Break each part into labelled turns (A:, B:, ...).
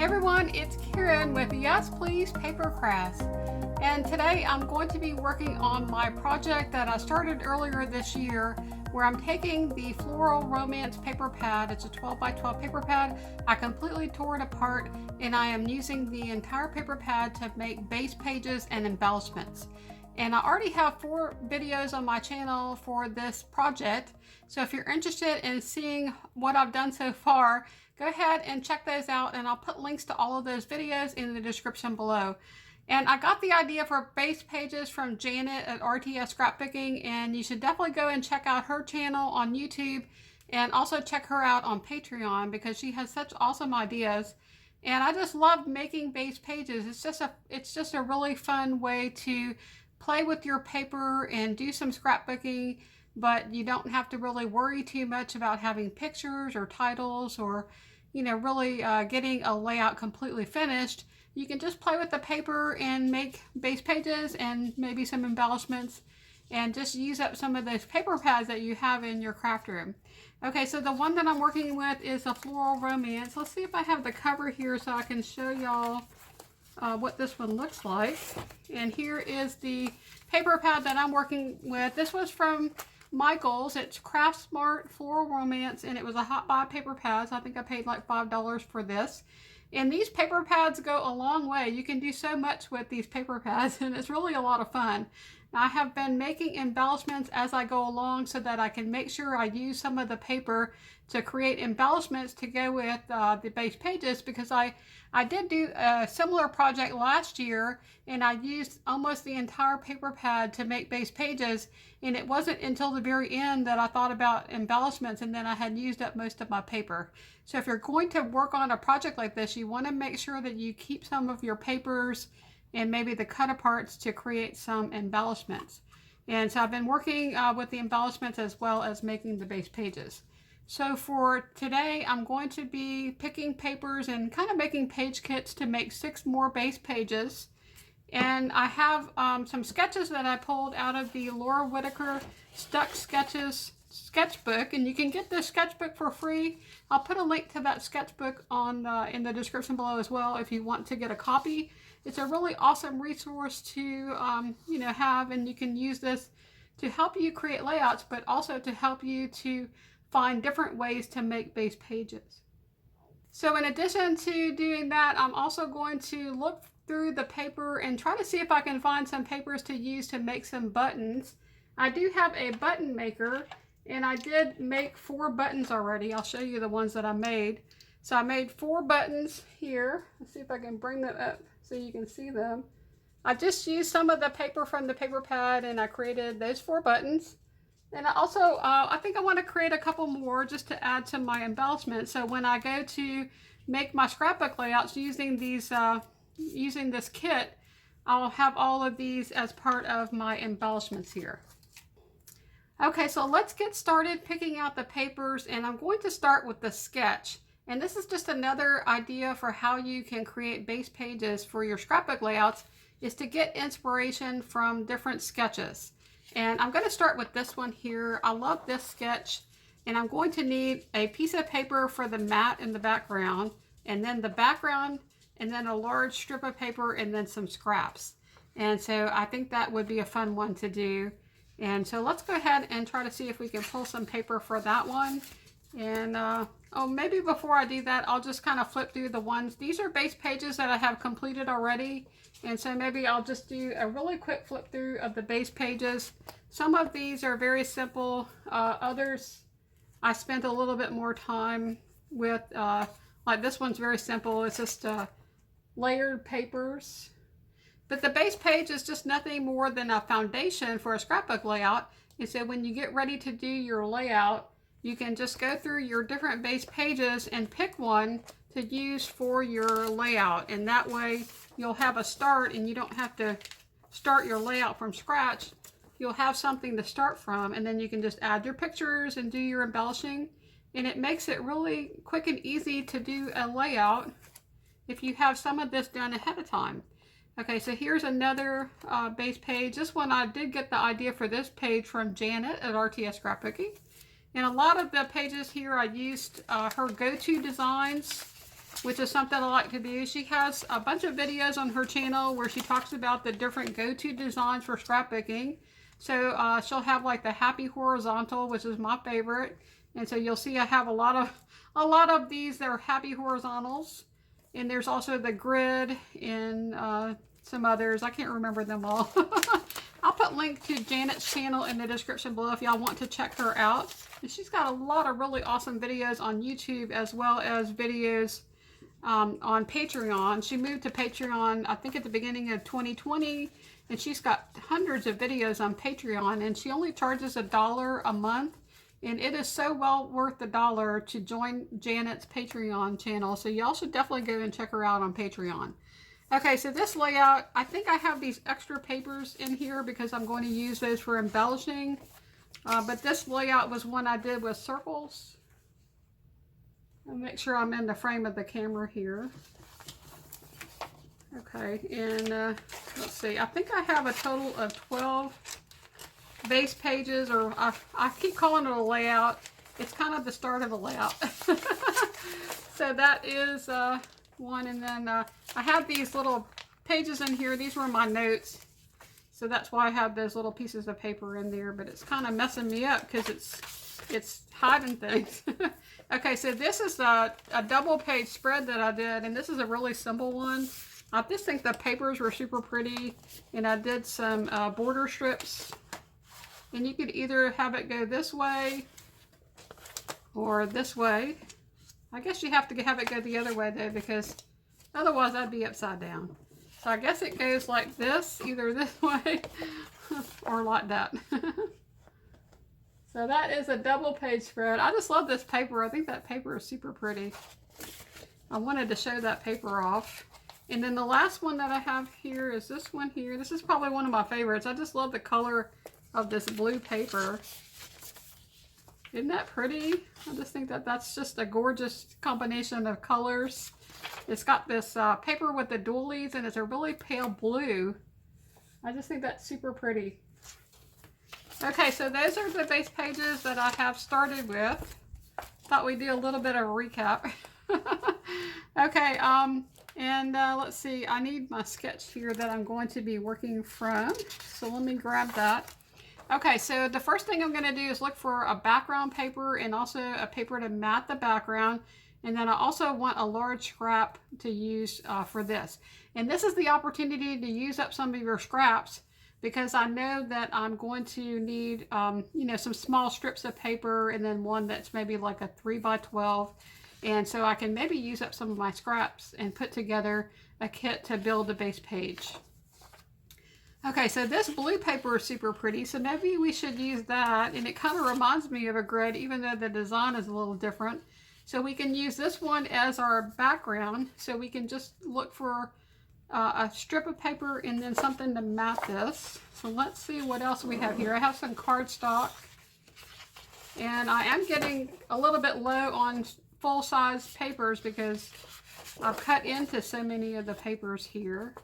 A: everyone, it's Karen with Yes Please PaperCrafts, and today I'm going to be working on my project that I started earlier this year where I'm taking the Floral Romance paper pad. It's a 12 by 12 paper pad. I completely tore it apart and I am using the entire paper pad to make base pages and embellishments. And I already have 4 videos on my channel for this project, so if you're interested in seeing what I've done so far, go ahead and check those out, and I'll put links to all of those videos in the description below. And I got the idea for base pages from Janet at 𝗬𝗲𝗀 Scrapbooking, and you should definitely go and check out her channel on YouTube and also check her out on Patreon because she has such awesome ideas. And I just love making base pages. It's just a really fun way to play with your paper and do some scrapbooking, but you don't have to really worry too much about having pictures or titles or, you know, really getting a layout completely finished. You can just play with the paper and make base pages and maybe some embellishments and just use up some of those paper pads that you have in your craft room. Okay, so the one that I'm working with is a Floral Romance. Let's see if I have the cover here so I can show y'all what this one looks like. And here is the paper pad that I'm working with. This was from Michael's. It's Craft Smart Floral Romance, and it was a hot buy paper pad, so I think I paid like $5 for this. And these paper pads go a long way. You can do so much with these paper pads, and it's really a lot of fun. I have been making embellishments as I go along so that I can make sure I use some of the paper to create embellishments to go with the base pages, because I did do a similar project last year and I used almost the entire paper pad to make base pages, and it wasn't until the very end that I thought about embellishments, and then I had used up most of my paper. So if you're going to work on a project like this, you want to make sure that you keep some of your papers and maybe the cut aparts to create some embellishments. And so I've been working with the embellishments as well as making the base pages. So for today, I'm going to be picking papers and kind of making page kits to make 6 more base pages. And I have some sketches that I pulled out of the Laura Whitaker Stuck Sketches sketchbook, and you can get this sketchbook for free. I'll put a link to that sketchbook on in the description below as well if you want to get a copy. It's a really awesome resource to you know, have, and you can use this to help you create layouts, but also to help you to find different ways to make base pages. So in addition to doing that, I'm also going to look through the paper and try to see if I can find some papers to use to make some buttons. I do have a button maker, and I did make 4 buttons already. I'll show you the ones that I made. So I made 4 buttons here. Let's see if I can bring that up so you can see them. I just used some of the paper from the paper pad and I created those 4 buttons. And I also, I think I want to create a couple more just to add to my embellishment. So when I go to make my scrapbook layouts using these, using this kit, I'll have all of these as part of my embellishments here. Okay, so let's get started picking out the papers, and I'm going to start with the sketch. And this is just another idea for how you can create base pages for your scrapbook layouts, is to get inspiration from different sketches. And I'm going to start with this one here. I love this sketch, and I'm going to need a piece of paper for the mat in the background, and then the background, and then a large strip of paper, and then some scraps. And so I think that would be a fun one to do. And so let's go ahead and try to see if we can pull some paper for that one. And oh, maybe before I do that, I'll just kind of flip through the ones. These are base pages that I have completed already, and so maybe I'll just do a really quick flip through of the base pages. Some of these are very simple. Others I spent a little bit more time with. Like this one's very simple. It's just layered papers. But the base page is just nothing more than a foundation for a scrapbook layout. And so when you get ready to do your layout, you can just go through your different base pages and pick one to use for your layout. And that way you'll have a start, and you don't have to start your layout from scratch. You'll have something to start from, and then you can just add your pictures and do your embellishing. And it makes it really quick and easy to do a layout if you have some of this done ahead of time. Okay, so here's another base page. This one, I did get the idea for this page from Janet at 𝗬𝗲𝗀 Scrapbooking. And a lot of the pages here I used her go-to designs. which is something I like to do. She has a bunch of videos on her channel where she talks about the different go-to designs for scrapbooking. So she'll have like the Happy Horizontal, which is my favorite. And so you'll see I have a lot of these that are Happy Horizontals. And there's also the grid and some others. I can't remember them all. I'll put link to Janet's channel in the description below if y'all want to check her out. And she's got a lot of really awesome videos on YouTube as well as videos on Patreon. She moved to Patreon, I think, at the beginning of 2020, and she's got hundreds of videos on Patreon, and she only charges $1 a month, and it is so well worth the $1 to join Janet's Patreon channel. So y'all should definitely go and check her out on Patreon. Okay, so this layout, I think I have these extra papers in here because I'm going to use those for embellishing. But this layout was one I did with circles. I'll make sure I'm in the frame of the camera here. Okay, and let's see. I think I have a total of 12 base pages, or I keep calling it a layout. It's kind of the start of a layout. So that is one, and then I have these little pages in here. These were my notes. So that's why I have those little pieces of paper in there, but it's kind of messing me up because it's hiding things. Okay, so this is a double page spread that I did, and this is a really simple one. I just think the papers were super pretty, and I did some border strips. And you could either have it go this way or this way. I guess you have to have it go the other way though, because otherwise I'd be upside down. So I guess it goes like this, either this way or like that. So that is a double page spread. I just love this paper. I think that paper is super pretty. I wanted to show that paper off. And then the last one that I have here is this one here. This is probably one of my favorites. I just love the color of this blue paper. Isn't that pretty? I just think that that's just a gorgeous combination of colors. It's got this paper with the doilies, and it's a really pale blue. I just think that's super pretty. Okay, so those are the base pages that I have started with. Thought we'd do a little bit of a recap. Okay, and let's see. I need my sketch here that I'm going to be working from. So let me grab that. Okay, so the first thing I'm going to do is look for a background paper and also a paper to mat the background. And then I also want a large scrap to use for this. And this is the opportunity to use up some of your scraps, because I know that I'm going to need, you know, some small strips of paper, and then one that's maybe like a 3x12. And so I can maybe use up some of my scraps and put together a kit to build a base page. Okay, so this blue paper is super pretty, so maybe we should use that. And it kind of reminds me of a grid, even though the design is a little different. So we can use this one as our background. So we can just look for a strip of paper and then something to mat this. So let's see what else we have here. I have some cardstock. And I am getting a little bit low on full-size papers because I've cut into so many of the papers here.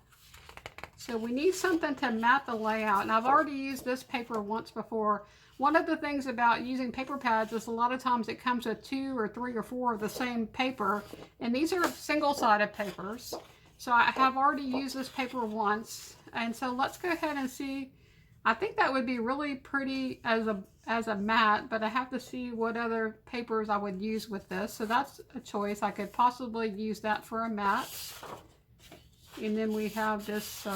A: So we need something to mat the layout, and I've already used this paper once before. One of the things about using paper pads is a lot of times it comes with 2 or 3 or 4 of the same paper, and these are single-sided papers. So I have already used this paper once, and so let's go ahead and see. I think that would be really pretty as a mat, but I have to see what other papers I would use with this. So that's a choice. I could possibly use that for a mat. And then we have this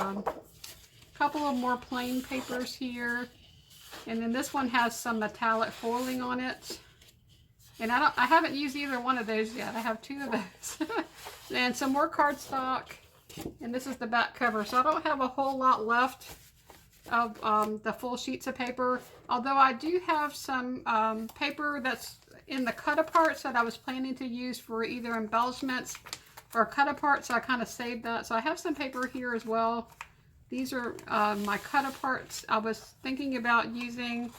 A: couple of more plain papers here. And then this one has some metallic foiling on it. And I haven't used either one of those yet. I have 2 of those. And some more cardstock. And this is the back cover. So I don't have a whole lot left of the full sheets of paper. Although I do have some paper that's in the cut-aparts that I was planning to use for either embellishments or cut-aparts. So I kind of saved that. So I have some paper here as well. These are my cut-aparts. I was thinking about using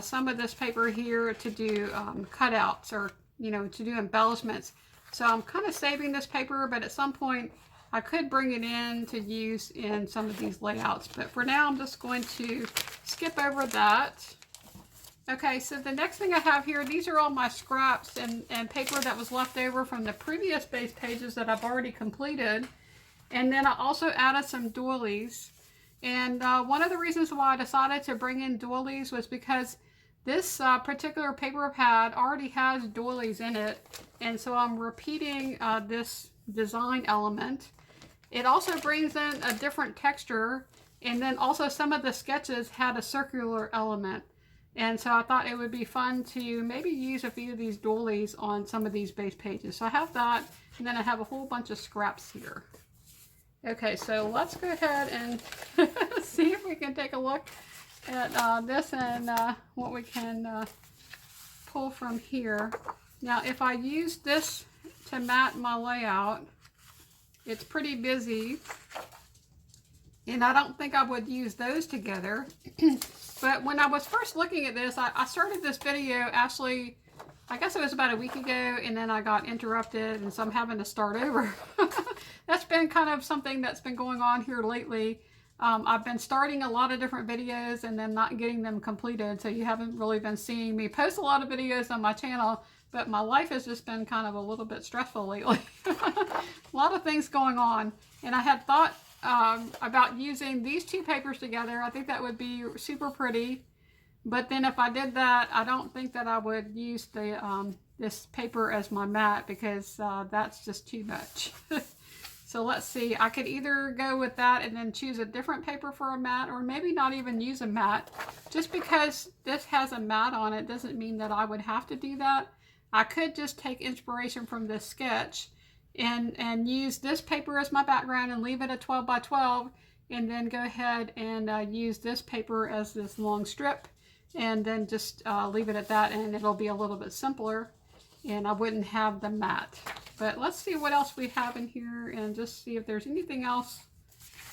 A: some of this paper here to do cutouts, or, you know, to do embellishments. So I'm kind of saving this paper, but at some point I could bring it in to use in some of these layouts. But for now, I'm just going to skip over that. Okay, so the next thing I have here, these are all my scraps and paper that was left over from the previous base pages that I've already completed. And then I also added some doilies. And one of the reasons why I decided to bring in doilies was because this particular paper pad already has doilies in it. And so I'm repeating this design element. It also brings in a different texture. And then also some of the sketches had a circular element. And so I thought it would be fun to maybe use a few of these doilies on some of these base pages. So I have that, and then I have a whole bunch of scraps here. Okay, so let's go ahead and see if we can take a look at this and what we can pull from here. Now, if I use this to mat my layout, it's pretty busy, and I don't think I would use those together. But when I was first looking at this, I started this video actually, I guess it was about a week ago, and then I got interrupted, and so I'm having to start over. That's been kind of something that's been going on here lately. I've been starting a lot of different videos and then not getting them completed, so you haven't really been seeing me post a lot of videos on my channel, but my life has just been kind of a little bit stressful lately. A lot of things going on, and I had thought about using these two papers together. I think that would be super pretty, but then if I did that, I don't think that I would use the this paper as my mat, because that's just too much. So let's see, I could either go with that and then choose a different paper for a mat, or maybe not even use a mat. Just because this has a mat on it doesn't mean that I would have to do that. I could just take inspiration from this sketch and use this paper as my background and leave it at 12 by 12, and then go ahead and use this paper as this long strip, and then just leave it at that, and it'll be a little bit simpler, and I wouldn't have the mat. But let's see what else we have in here, and just see if there's anything else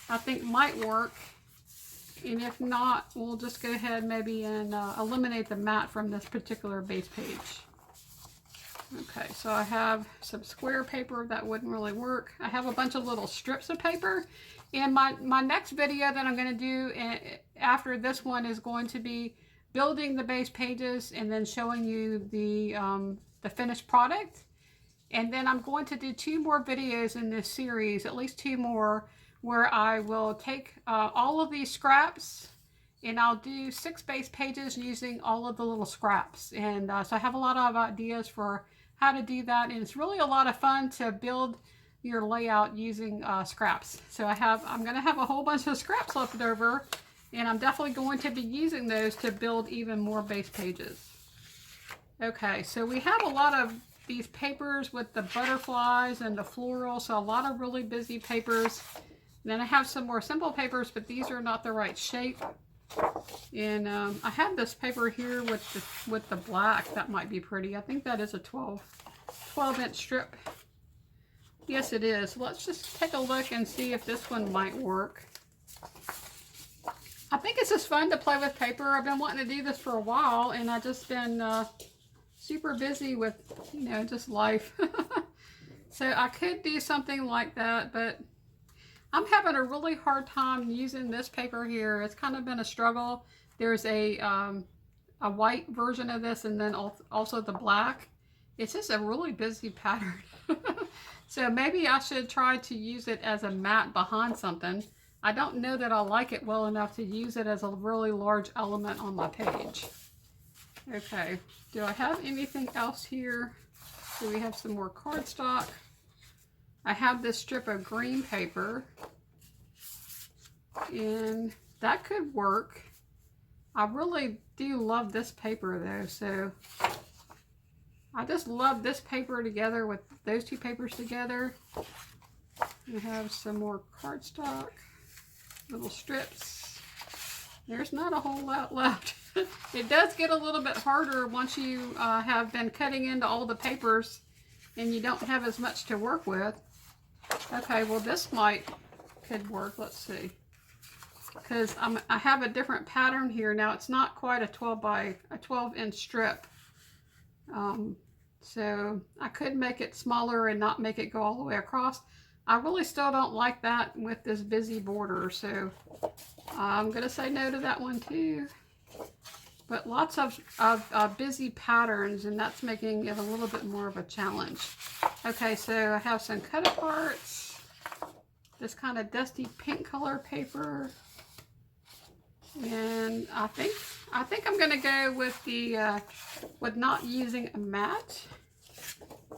A: I think might work. And if not, we'll just go ahead maybe and eliminate the mat from this particular base page. Okay, so I have some square paper that wouldn't really work. I have a bunch of little strips of paper. And my next video that I'm going to do after this one is going to be building the base pages and then showing you the finished product. And then I'm going to do 2 more videos in this series, at least 2 more, where I will take all of these scraps, and I'll do 6 base pages using all of the little scraps. And so I have a lot of ideas for how to do that, and it's really a lot of fun to build your layout using scraps. So I'm going to have a whole bunch of scraps left over, and I'm definitely going to be using those to build even more base pages. Okay, so we have a lot of these papers with the butterflies and the floral, so a lot of really busy papers. And then I have some more simple papers, but these are not the right shape. And I have this paper here with the black. That might be pretty. I think that is a 12-inch strip. Yes, it is. Let's just take a look and see if this one might work. I think it's just fun to play with paper. I've been wanting to do this for a while, and I've just been super busy with, you know, just life. So I could do something like that, but I'm having a really hard time using this paper here. It's kind of been a struggle. There's a white version of this, and then also the black. It's just a really busy pattern. So maybe I should try to use it as a mat behind something. I don't know that I like it well enough to use it as a really large element on my page. Okay, do I have anything else here? Do we have some more cardstock? I have this strip of green paper, and that could work. I really do love this paper though, so I just love this paper together with those 2 papers together. I have some more cardstock, little strips. There's not a whole lot left. It does get a little bit harder once you have been cutting into all the papers and you don't have as much to work with. Okay, well this could work. Let's see. Because I have a different pattern here. Now it's not quite a 12-inch strip. So I could make it smaller and not make it go all the way across. I really still don't like that with this busy border, so I'm going to say no to that one too. but lots of busy patterns, and that's making it a little bit more of a challenge. Okay, so I have some cut aparts, this kind of dusty pink color paper, and I think I'm gonna go with the with not using a mat.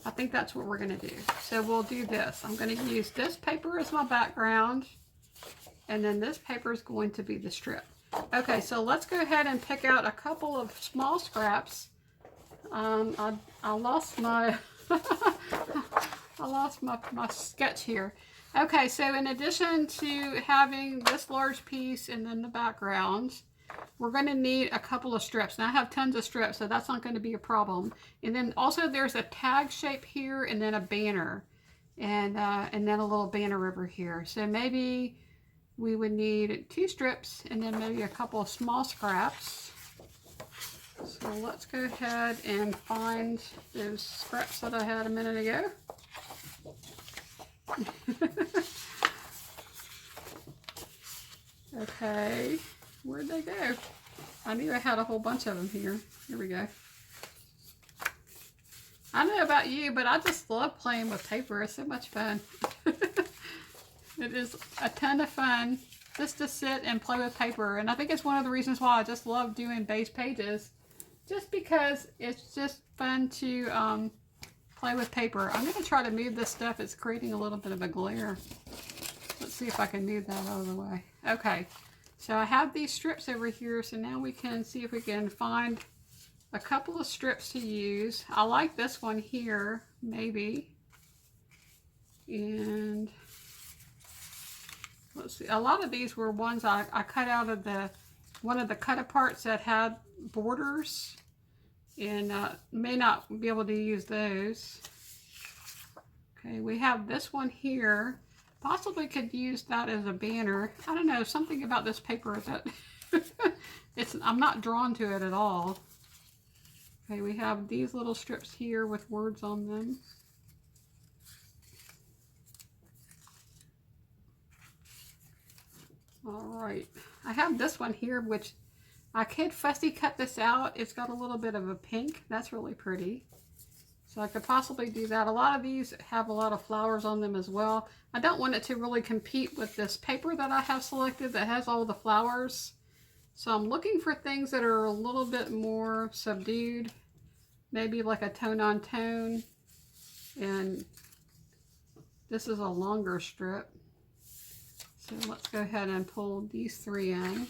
A: I think that's what we're gonna do. So we'll do this. I'm gonna use this paper as my background, and then this paper is going to be the strip. Okay, so let's go ahead and pick out a couple of small scraps. I lost my my sketch here. Okay, so in addition to having this large piece and then the background, we're going to need a couple of strips. Now I have tons of strips, so that's not going to be a problem. And then also there's a tag shape here, and then a banner, and then a little banner over here. So maybe we would need 2 strips and then maybe a couple of small scraps. So let's go ahead and find those scraps that I had a minute ago. Okay, where'd they go? I knew I had a whole bunch of them here. Here we go. I don't know about you, but I just love playing with paper. It's so much fun. It is a ton of fun just to sit and play with paper. And I think it's one of the reasons why I just love doing base pages. Just because it's just fun to play with paper. I'm going to try to move this stuff. It's creating a little bit of a glare. Let's see if I can move that out of the way. Okay, so I have these strips over here. So now we can see if we can find a couple of strips to use. I like this one here, maybe. And let's see, a lot of these were ones I cut out of one of the cut aparts that had borders, and may not be able to use those. Okay, we have this one here. Possibly could use that as a banner. I don't know, something about this paper that I'm not drawn to it at all. Okay, we have these little strips here with words on them. All right, I have this one here, which I could fussy cut this out. It's got a little bit of a pink. That's really pretty. So I could possibly do that. A lot of these have a lot of flowers on them as well. I don't want it to really compete with this paper that I have selected that has all the flowers. So I'm looking for things that are a little bit more subdued. Maybe like a tone on tone. And this is a longer strip. So let's go ahead and pull these 3 in.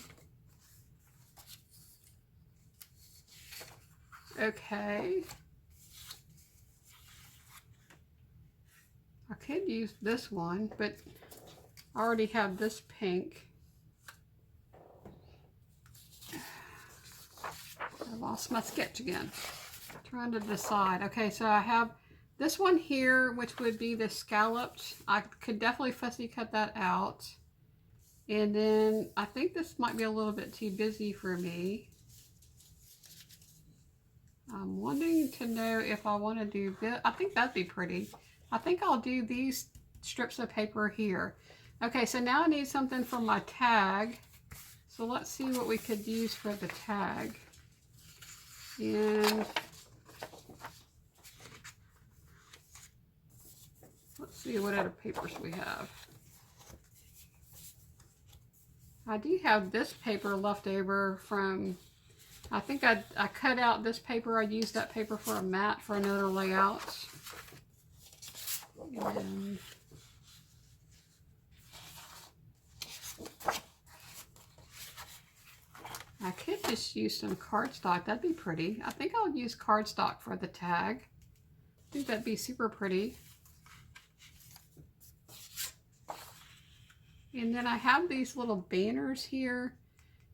A: Okay. I could use this one, but I already have this pink. I lost my sketch again. Trying to decide. Okay, so I have this one here, which would be the scalloped. I could definitely fussy cut that out. And then I think this might be a little bit too busy for me. I'm wanting to know if I want to do this. I think that'd be pretty. I think I'll do these strips of paper here. Okay, so now I need something for my tag. So let's see what we could use for the tag. And let's see what other papers we have. I do have this paper left over from, I think I cut out this paper. I used that paper for a mat for another layout. And I could just use some cardstock. That'd be pretty. I think I'll use cardstock for the tag. I think that'd be super pretty. And then I have these little banners here.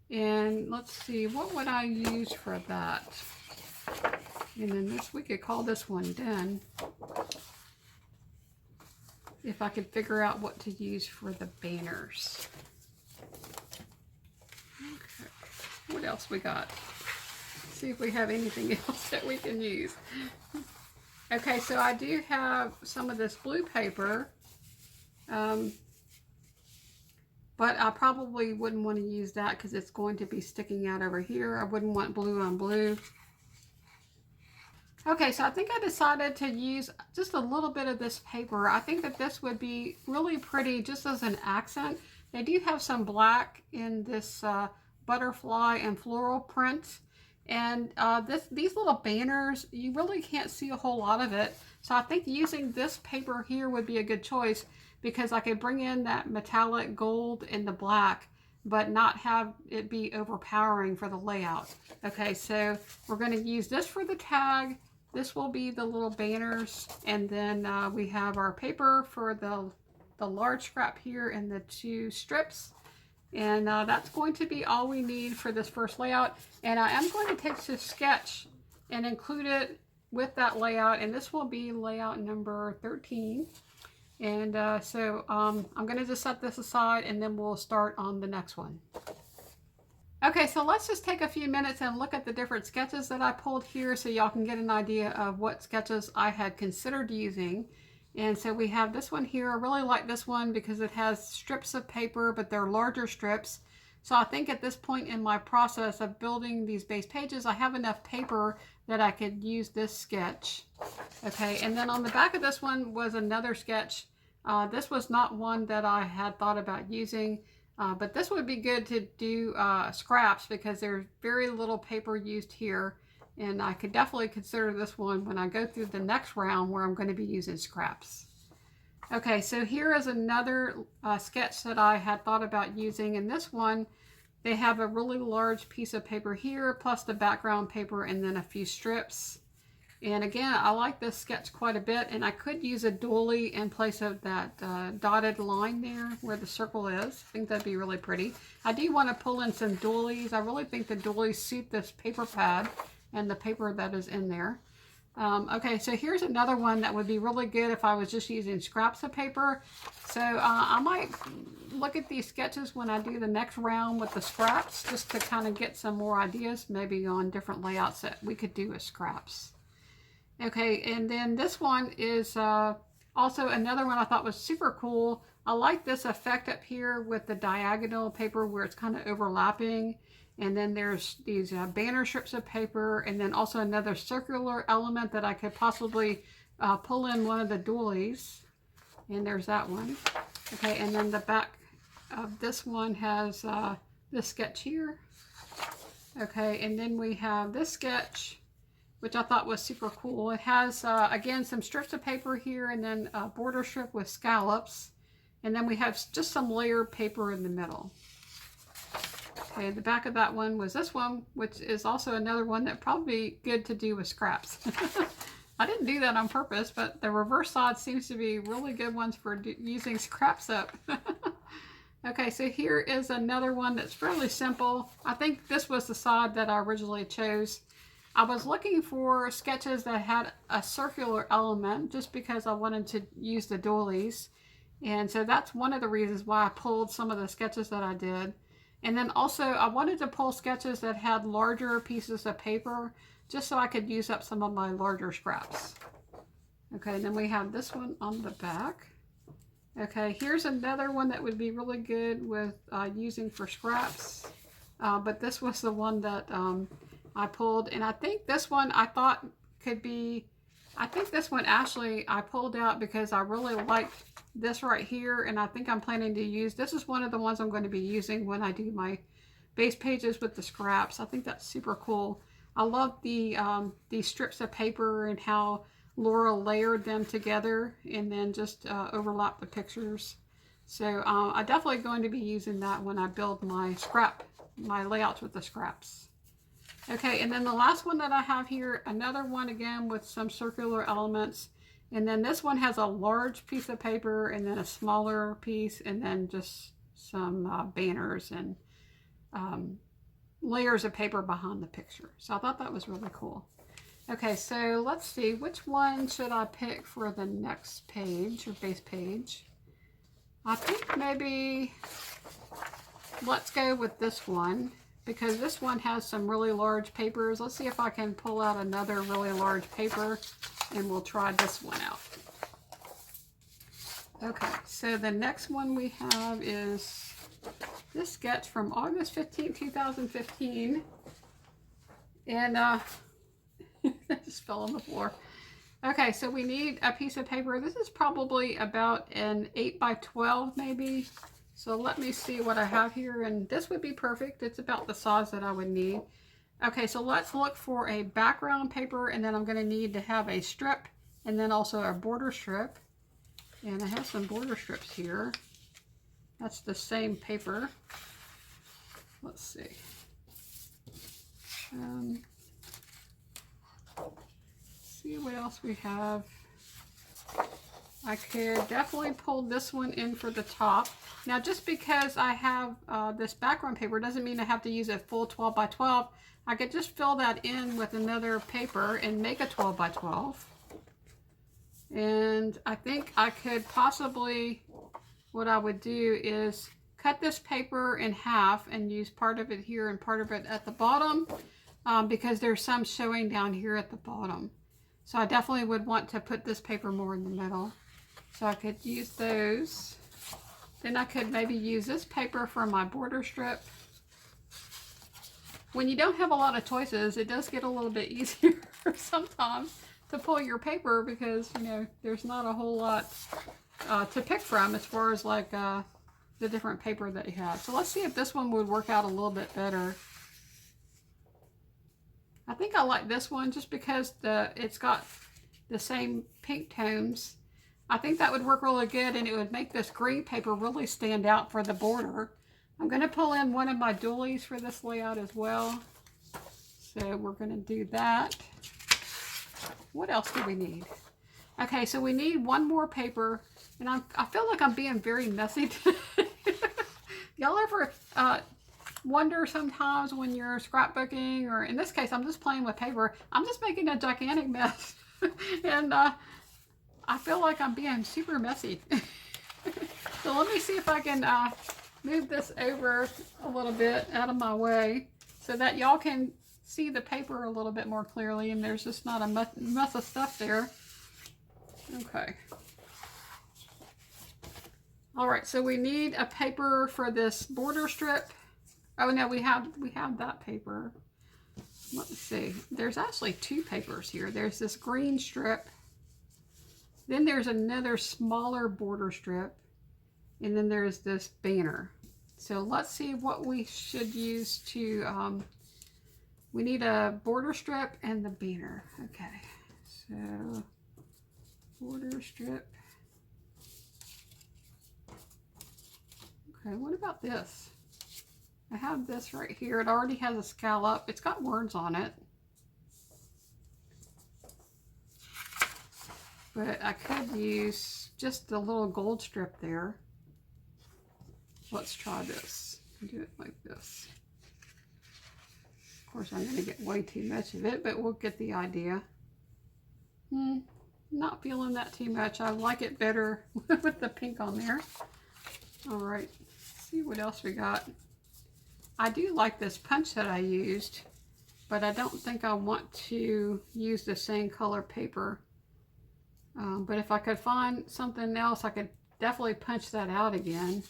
A: And let's see, what would I use for that? And then this, we could call this one done. If I could figure out what to use for the banners. Okay, what else we got? Let's see if we have anything else that we can use. Okay, so I do have some of this blue paper. but I probably wouldn't want to use that because it's going to be sticking out over here. I wouldn't want blue on blue. Okay, so I think I decided to use just a little bit of this paper. I think that this would be really pretty just as an accent. They do have some black in this butterfly and floral print. And these little banners, you really can't see a whole lot of it. So I think using this paper here would be a good choice because I could bring in that metallic gold and the black, but not have it be overpowering for the layout. Okay, so we're going to use this for the tag. This will be the little banners, and then we have our paper for the large scrap here and the 2 strips. And that's going to be all we need for this first layout. And I am going to take this sketch and include it with that layout, and this will be layout number 13. And so I'm going to just set this aside, and then we'll start on the next one. Okay, so let's just take a few minutes and look at the different sketches that I pulled here so y'all can get an idea of what sketches I had considered using. And so we have this one here. I really like this one because it has strips of paper, but they're larger strips. So I think at this point in my process of building these base pages, I have enough paper that I could use this sketch. Okay, and then on the back of this one was another sketch. This was not one that I had thought about using. But this would be good to do scraps because there's very little paper used here, and I could definitely consider this one when I go through the next round where I'm going to be using scraps. Okay, so here is another sketch that I had thought about using. In this one, they have a really large piece of paper here, plus the background paper and then a few strips. And again, I like this sketch quite a bit, and I could use a doily in place of that dotted line there where the circle is. I think that'd be really pretty. I do want to pull in some doilies. I really think the doilies suit this paper pad and the paper that is in there. Okay, so here's another one that would be really good if I was just using scraps of paper. So I might look at these sketches when I do the next round with the scraps, just to kind of get some more ideas, maybe on different layouts that we could do with scraps. Okay, and then this one is also another one I thought was super cool. I like this effect up here with the diagonal paper where it's kind of overlapping. And then there's these banner strips of paper, and then also another circular element that I could possibly pull in one of the doilies. And there's that one. Okay, and then the back of this one has this sketch here. Okay, and then we have this sketch, which I thought was super cool. It has, again, some strips of paper here, and then a border strip with scallops. And then we have just some layered paper in the middle. Okay, the back of that one was this one, which is also another one that probably good to do with scraps. I didn't do that on purpose, but the reverse side seems to be really good ones for using scraps up. Okay, so here is another one that's fairly simple. I think this was the side that I originally chose. I was looking for sketches that had a circular element just because I wanted to use the doilies. And so that's one of the reasons why I pulled some of the sketches that I did. And then also I wanted to pull sketches that had larger pieces of paper just so I could use up some of my larger scraps. Okay, and then we have this one on the back. Okay, here's another one that would be really good with using for scraps. But this was the one that I pulled, and I think this one I thought could be, I think this one actually I pulled out because I really like this right here, and I think I'm planning to use, this is one of the ones I'm going to be using when I do my base pages with the scraps. I think that's super cool. I love these strips of paper and how Laura layered them together and then just overlap the pictures. So I'm definitely going to be using that when I build my layouts with the scraps. Okay, and then the last one that I have here, another one again with some circular elements. And then this one has a large piece of paper and then a smaller piece and then just some banners and layers of paper behind the picture. So I thought that was really cool. Okay, so let's see, which one should I pick for the next page or base page? I think maybe let's go with this one, because this one has some really large papers. Let's see if I can pull out another really large paper, and we'll try this one out. Okay, so the next one we have is this sketch from August 15, 2015. And that just fell on the floor. Okay, so we need a piece of paper. This is probably about an 8 by 12 maybe. So let me see what I have here, and this would be perfect. It's about the size that I would need. Okay, so let's look for a background paper, and then I'm going to need to have a strip and then also a border strip. And I have some border strips here. That's the same paper. Let's see. See what else we have. I could definitely pull this one in for the top. Now, just because I have this background paper doesn't mean I have to use a full 12 by 12. I could just fill that in with another paper and make a 12 by 12. And I think I could possibly, what I would do is cut this paper in half and use part of it here and part of it at the bottom, because there's some showing down here at the bottom. So I definitely would want to put this paper more in the middle. So I could use those. Then I could maybe use this paper for my border strip. When you don't have a lot of choices, it does get a little bit easier sometimes to pull your paper, because, you know, there's not a whole lot to pick from as far as like the different paper that you have. So let's see if this one would work out a little bit better. I think I like this one just because it's got the same pink tones. I think that would work really good, and it would make this green paper really stand out for the border. I'm going to pull in one of my doilies for this layout as well. So we're going to do that. What else do we need? Okay, so we need one more paper, and I feel like I'm being very messy today. Y'all ever wonder sometimes when you're scrapbooking, or in this case, I'm just playing with paper, I'm just making a gigantic mess. And I feel like I'm being super messy. So let me see if I can move this over a little bit out of my way so that y'all can see the paper a little bit more clearly, and there's just not a mess of stuff there. Okay. All right, so we need a paper for this border strip. Oh no, we have that paper. Let's see. There's actually two papers here. There's this green strip. Then there's another smaller border strip. And then there's this banner. So let's see what we should use to, we need a border strip and the banner. Okay, so border strip. Okay, what about this? I have this right here. It already has a scallop. It's got words on it. But I could use just a little gold strip there. Let's try this. Do it like this. Of course, I'm going to get way too much of it, but we'll get the idea. Not feeling that too much. I like it better with the pink on there. All right, let's see what else we got. I do like this punch that I used, but I don't think I want to use the same color paper. But if I could find something else, I could definitely punch that out again.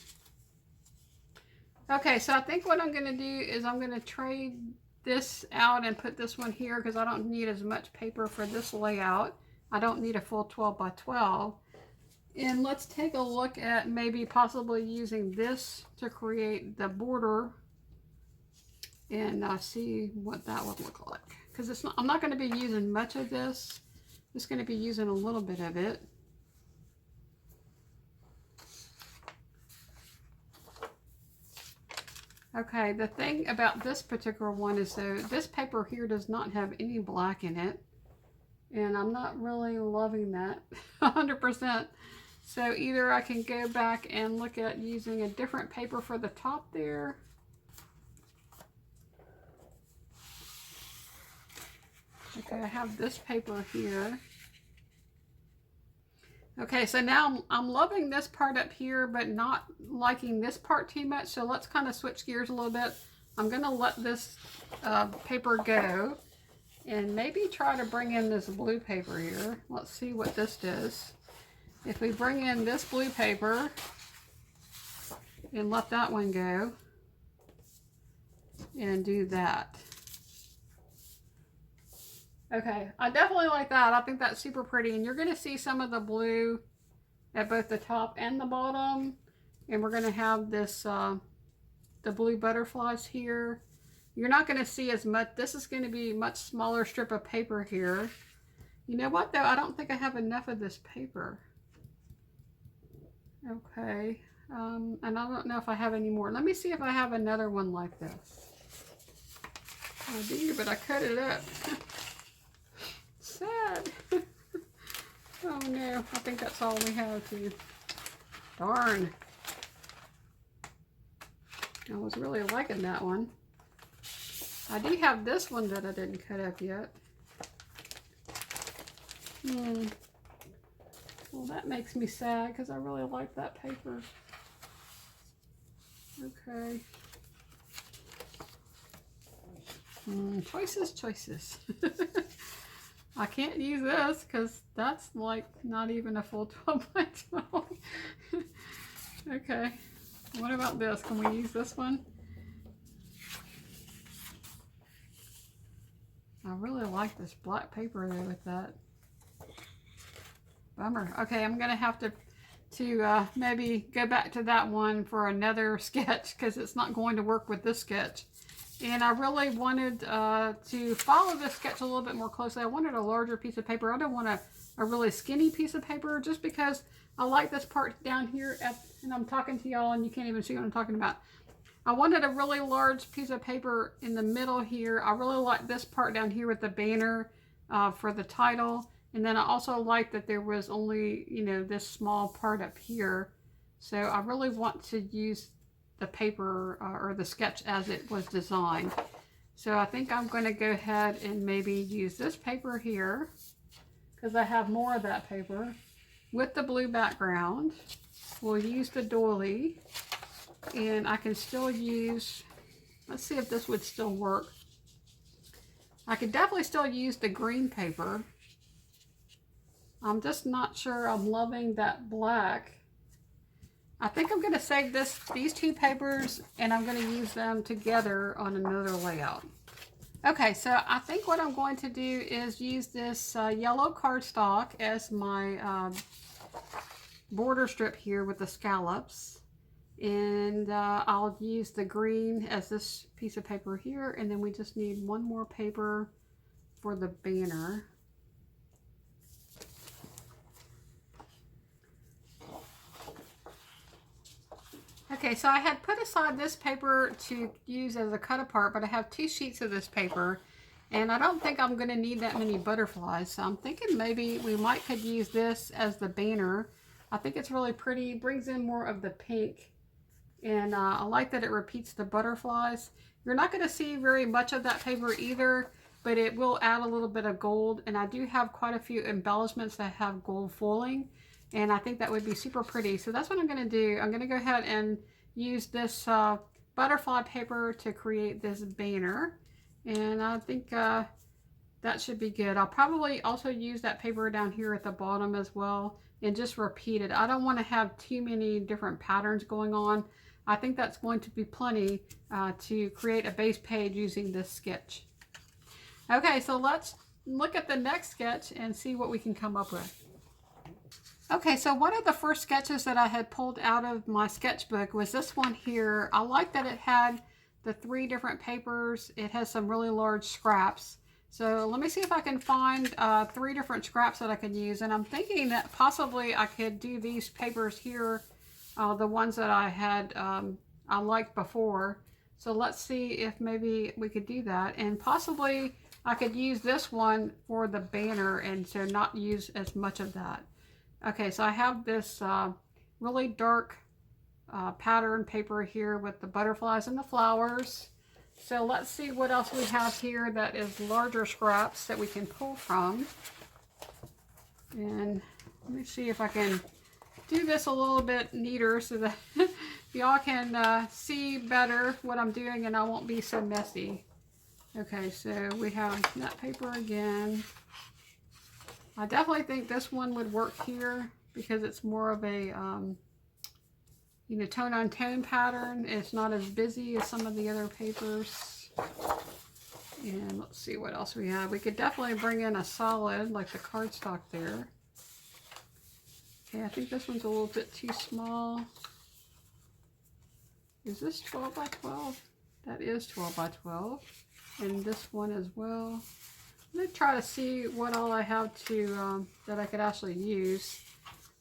A: Okay, so I think what I'm going to do is I'm going to trade this out and put this one here because I don't need as much paper for this layout. I don't need a full 12 by 12. And let's take a look at maybe possibly using this to create the border and see what that would look like. Because I'm not going to be using much of this. I'm just going to be using a little bit of it. Okay, the thing about this particular one is though, this paper here does not have any black in it. And I'm not really loving that 100%. So either I can go back and look at using a different paper for the top there. Okay, I have this paper here. Okay, so now I'm loving this part up here, but not liking this part too much. So let's kind of switch gears a little bit. I'm going to let this paper go and maybe try to bring in this blue paper here. Let's see what this does. If we bring in this blue paper and let that one go and do that. Okay, I definitely like that. I think that's super pretty, and you're going to see some of the blue at both the top and the bottom, and we're going to have this the blue butterflies here. You're not going to see as much. This is going to be a much smaller strip of paper here. You know what though, I don't think I have enough of this paper. Okay, and I don't know if I have any more. Let me see if I have another one like this. I do, but I cut it up. Sad. Oh no, I think that's all we have too. Darn. I was really liking that one. I do have this one that I didn't cut up yet. Well, that makes me sad because I really like that paper. Okay. Choices. I can't use this because that's like not even a full 12 by 12. Okay. What about this? Can we use this one? I really like this black paper though with that. Bummer. Okay, I'm gonna have to maybe go back to that one for another sketch because it's not going to work with this sketch. And I really wanted to follow this sketch a little bit more closely. I wanted a larger piece of paper. I don't want a really skinny piece of paper just because I like this part down here and I'm talking to y'all and you can't even see what I'm talking about. I wanted a really large piece of paper in the middle here. I really like this part down here with the banner for the title. And then I also like that there was only, you know, this small part up here. So I really want to use the paper or the sketch as it was designed. So I think I'm going to go ahead and maybe use this paper here because I have more of that paper with the blue background. We'll use the doily, and I can still use, let's see if this would still work. I could definitely still use the green paper. I'm just not sure I'm loving that black. I think I'm going to save these two papers and I'm going to use them together on another layout. Okay, so I think what I'm going to do is use this yellow cardstock as my border strip here with the scallops. And I'll use the green as this piece of paper here, and then we just need one more paper for the banner. Okay, so I had put aside this paper to use as a cut apart, but I have 2 sheets of this paper, and I don't think I'm going to need that many butterflies, so I'm thinking maybe we could use this as the banner. I think it's really pretty, brings in more of the pink, and I like that it repeats the butterflies. You're not going to see very much of that paper either, but it will add a little bit of gold, and I do have quite a few embellishments that have gold foiling. And I think that would be super pretty. So that's what I'm going to do. I'm going to go ahead and use this butterfly paper to create this banner. And I think that should be good. I'll probably also use that paper down here at the bottom as well and just repeat it. I don't want to have too many different patterns going on. I think that's going to be plenty to create a base page using this sketch. Okay, so let's look at the next sketch and see what we can come up with. Okay, so one of the first sketches that I had pulled out of my sketchbook was this one here. I like that it had the 3 different papers. It has some really large scraps. So let me see if I can find 3 different scraps that I can use. And I'm thinking that possibly I could do these papers here, the ones that I had I liked before. So let's see if maybe we could do that. And possibly I could use this one for the banner and so not use as much of that. Okay, so I have this really dark pattern paper here with the butterflies and the flowers. So let's see what else we have here that is larger scraps that we can pull from. And let me see if I can do this a little bit neater so that y'all can see better what I'm doing and I won't be so messy. Okay, so we have that paper again. I definitely think this one would work here because it's more of a you know, tone on tone pattern. It's not as busy as some of the other papers. And let's see what else we have. We could definitely bring in a solid like the cardstock there. Okay, I think this one's a little bit too small. Is this 12 by 12? That is 12 by 12. And this one as well. I'm going to try to see what all I have to that I could actually use,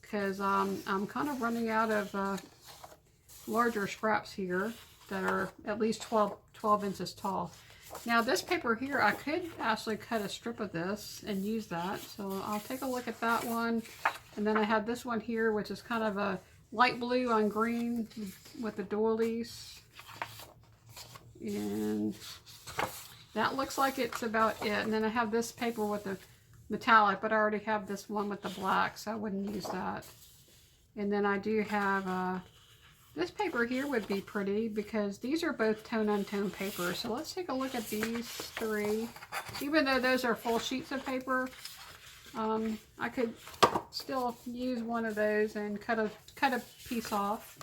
A: because I'm kind of running out of larger scraps here that are at least 12 inches tall. Now this paper here, I could actually cut a strip of this and use that. So I'll take a look at that one. And then I have this one here, which is kind of a light blue on green with the doilies. And that looks like it's about it. And then I have this paper with the metallic, but I already have this one with the black, so I wouldn't use that. And then I do have this paper here would be pretty, because these are both tone on tone paper. So let's take a look at these three. Even though those are full sheets of paper, I could still use one of those and cut a piece off.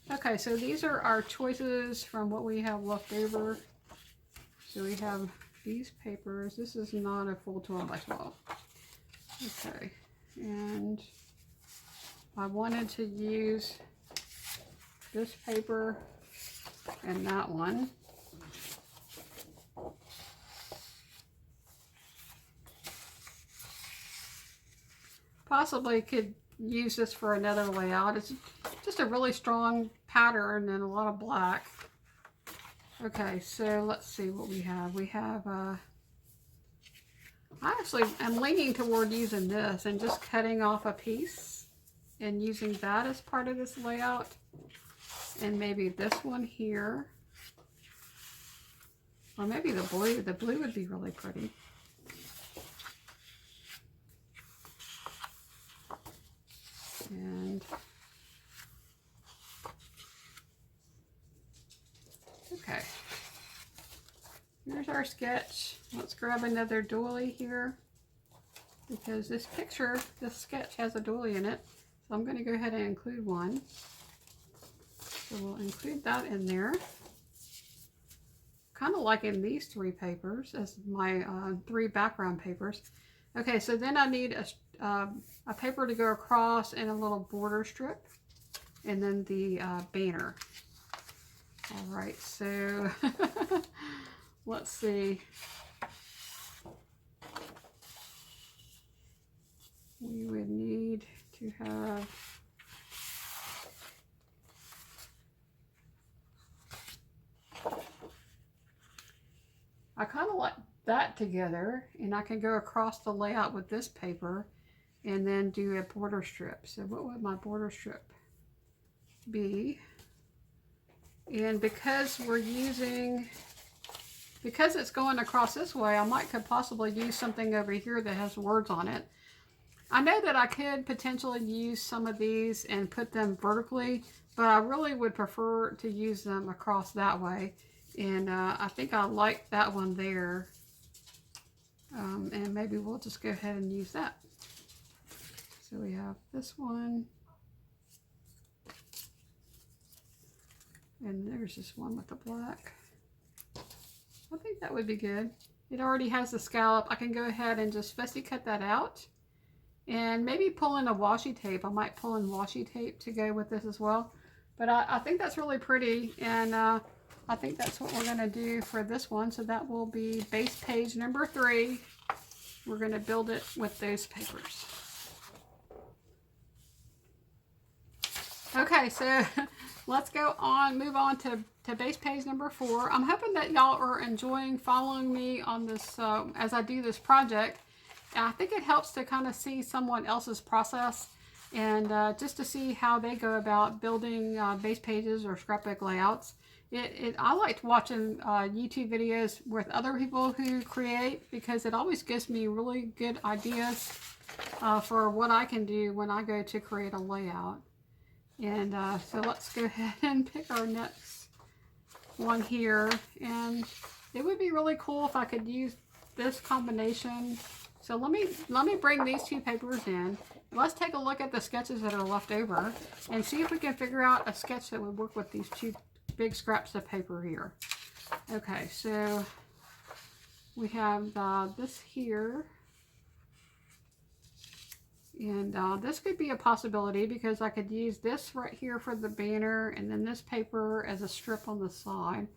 A: Okay, so these are our choices from what we have left over. So we have these papers. This is not a full 12 by 12. Okay, and I wanted to use this paper and that one. Possibly could use this for another layout. It's just a really strong pattern and a lot of black. Okay, so let's see what we have. We have, I actually am leaning toward using this and just cutting off a piece and using that as part of this layout. And maybe this one here. Or maybe the blue. The blue would be really pretty. And okay, here's our sketch. Let's grab another doily here, because this picture, this sketch has a doily in it. So I'm going to go ahead and include one. So we'll include that in there. Kind of liking these three papers as my three background papers. Okay, so then I need a paper to go across and a little border strip, and then the banner. All right, so let's see. We would need to have I kind of like that together, and I can go across the layout with this paper and then do a border strip. So what would my border strip be? And because it's going across this way, I could possibly use something over here that has words on it. I know that I could potentially use some of these and put them vertically, but I really would prefer to use them across that way. And I think I like that one there. And maybe we'll just go ahead and use that. So we have this one. And there's this one with the black. I think that would be good. It already has the scallop. I can go ahead and just fussy cut that out. And maybe pull in a washi tape. I might pull in washi tape to go with this as well. But I think that's really pretty. And I think that's what we're going to do for this one. So that will be base page number 3. We're going to build it with those papers. Okay, so let's go on, move on to base page number 4. I'm hoping that y'all are enjoying following me on this as I do this project. I think it helps to kind of see someone else's process, and just to see how they go about building base pages or scrapbook layouts. I liked watching YouTube videos with other people who create, because it always gives me really good ideas for what I can do when I go to create a layout. And so let's go ahead and pick our next one here. And it would be really cool if I could use this combination So let me bring these two papers in. Let's take a look at the sketches that are left over and see if we can figure out a sketch that would work with these two big scraps of paper here. Okay, so we have this here. And this could be a possibility because I could use this right here for the banner and then this paper as a strip on the side.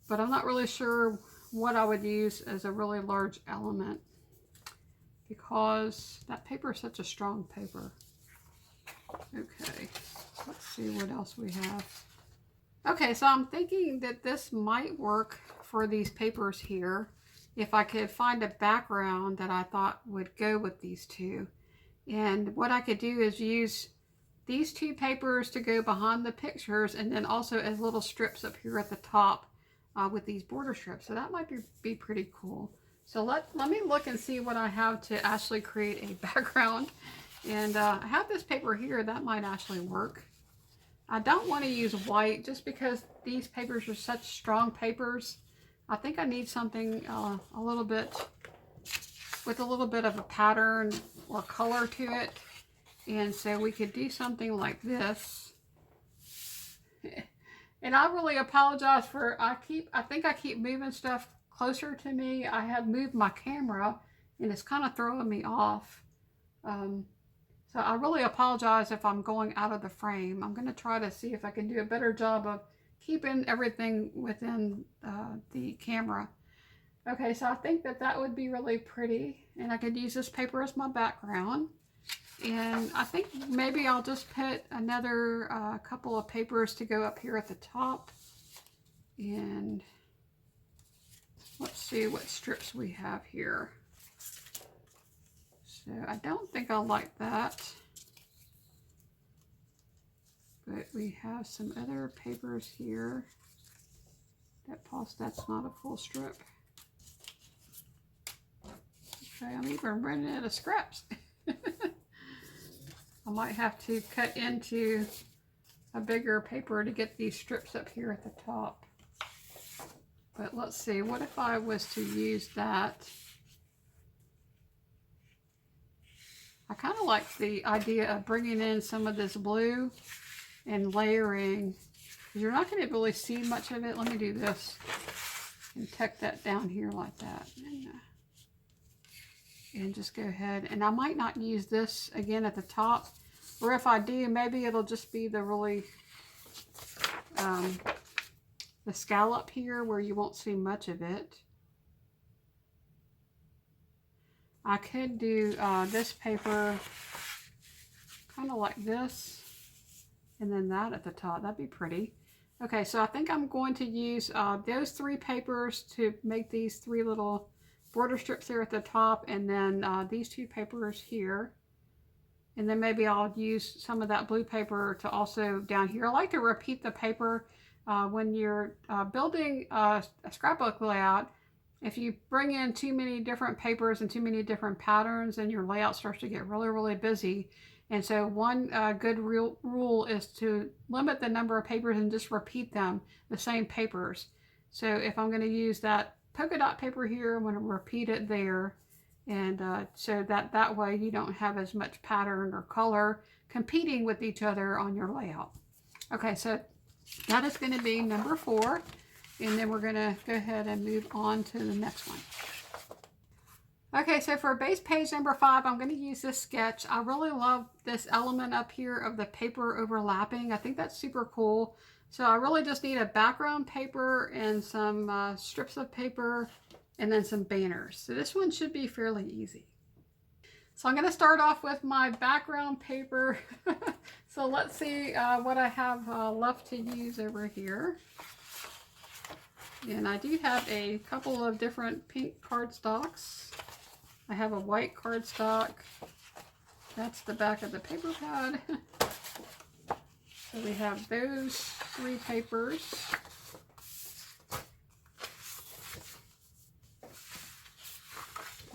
A: But I'm not really sure what I would use as a really large element because that paper is such a strong paper. Okay, let's see what else we have. Okay, so I'm thinking that this might work for these papers here if I could find a background that I thought would go with these two. And what I could do is use these two papers to go behind the pictures and then also as little strips up here at the top with these border strips. So that might be pretty cool. So let me look and see what I have to actually create a background. And I have this paper here that might actually work. I don't want to use white just because these papers are such strong papers. I think I need something a little bit with a little bit of a pattern or color to it. And so we could do something like this. And I really apologize for, I think I keep moving stuff closer to me. I have moved my camera and it's kind of throwing me off. So I really apologize if I'm going out of the frame. I'm going to try to see if I can do a better job of keeping everything within the camera. Okay, so I think that would be really pretty. And I could use this paper as my background. And I think maybe I'll just put another couple of papers to go up here at the top. And let's see what strips we have here. So I don't think I like that. But we have some other papers here. That's not a full strip. Okay, I'm even running out of scraps. I might have to cut into a bigger paper to get these strips up here at the top. But let's see, what if I was to use that? I kind of like the idea of bringing in some of this blue and layering. You're not going to really see much of it. Let me do this and tuck that down here like that. And just go ahead, and I might not use this again at the top, or if I do, maybe it'll just be the really the scallop here where you won't see much of it. I could do this paper kind of like this and then that at the top. That'd be pretty. Okay, so I think I'm going to use those three papers to make these three little border strips there at the top, and then these two papers here, and then maybe I'll use some of that blue paper to also down here. I like to repeat the paper when you're building a scrapbook layout. If you bring in too many different papers and too many different patterns, then your layout starts to get really busy. And so one good rule is to limit the number of papers and just repeat them, the same papers. So if I'm going to use that polka dot paper here, I'm going to repeat it there, and so that way you don't have as much pattern or color competing with each other on your layout. Okay, so that is going to be number 4, and then we're going to go ahead and move on to the next one. Okay, so for base page number 5, I'm going to use this sketch. I really love this element up here of the paper overlapping. I think that's super cool. So I really just need a background paper and some strips of paper and then some banners. So this one should be fairly easy. So I'm going to start off with my background paper. So let's see what I have left to use over here. And I do have a couple of different pink cardstocks. I have a white cardstock. That's the back of the paper pad. So we have those 3 papers.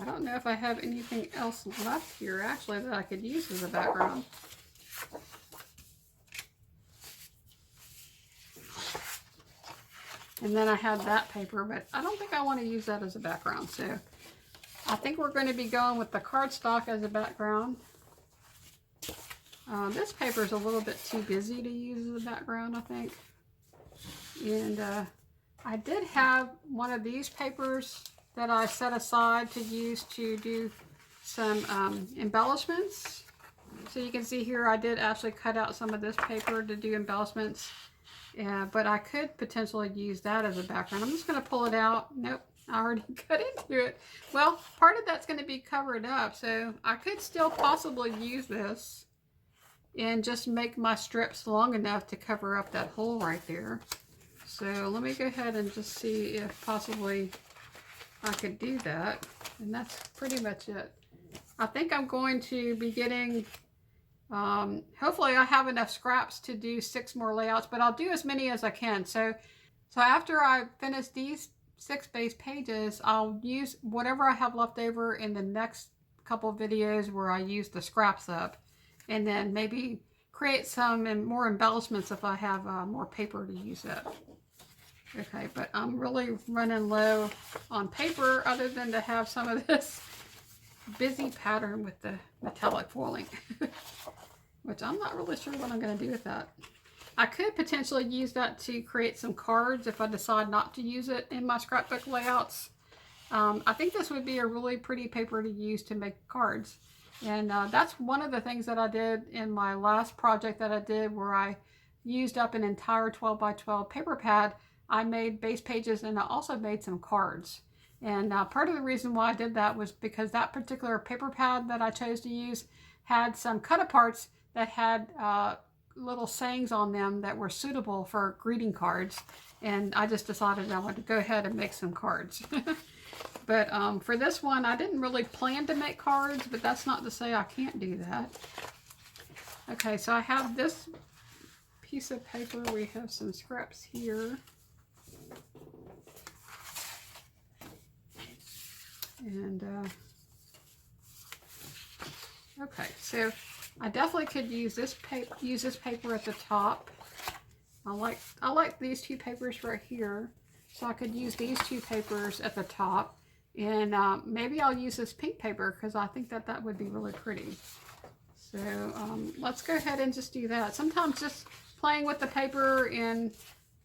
A: I don't know if I have anything else left here actually that I could use as a background. And then I have that paper, but I don't think I want to use that as a background. So I think we're going to be going with the cardstock as a background. This paper is a little bit too busy to use as a background, I think. And I did have one of these papers that I set aside to use to do some embellishments. So you can see here I did actually cut out some of this paper to do embellishments. Yeah, but I could potentially use that as a background. I'm just going to pull it out. Nope, I already cut into it. Well, part of that's going to be covered up, so I could still possibly use this and just make my strips long enough to cover up that hole right there. So let me go ahead and just see if possibly I could do that. And that's pretty much it. I think I'm going to be getting, hopefully I have enough scraps to do 6 more layouts, but I'll do as many as I can. So after I finish these 6 base pages, I'll use whatever I have left over in the next couple of videos where I use the scraps up, and then maybe create some more embellishments if I have more paper to use up. Okay, but I'm really running low on paper other than to have some of this busy pattern with the metallic foiling, which I'm not really sure what I'm going to do with that. I could potentially use that to create some cards if I decide not to use it in my scrapbook layouts. I think this would be a really pretty paper to use to make cards. And that's one of the things that I did in my last project that I did, where I used up an entire 12 by 12 paper pad. I made base pages and I also made some cards. And part of the reason why I did that was because that particular paper pad that I chose to use had some cut-aparts that had little sayings on them that were suitable for greeting cards. And I just decided I wanted to go ahead and make some cards. But for this one, I didn't really plan to make cards, but that's not to say I can't do that. Okay, so I have this piece of paper. We have some scraps here. And okay, so I definitely could use this paper at the top. I like these 2 papers right here, so I could use these 2 papers at the top, and maybe I'll use this pink paper because I think that would be really pretty. So let's go ahead and just do that. Sometimes just playing with the paper and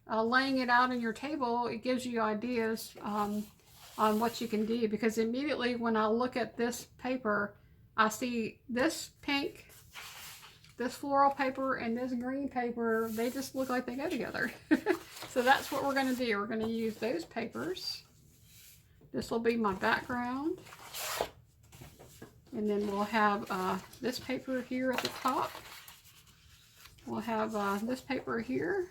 A: laying it out on your table, it gives you ideas on what you can do, because immediately when I look at this paper, I see this pink, this floral paper, and this green paper. They just look like they go together. So that's what we're going to do. We're going to use those papers. This will be my background. And then we'll have this paper here at the top. We'll have this paper here.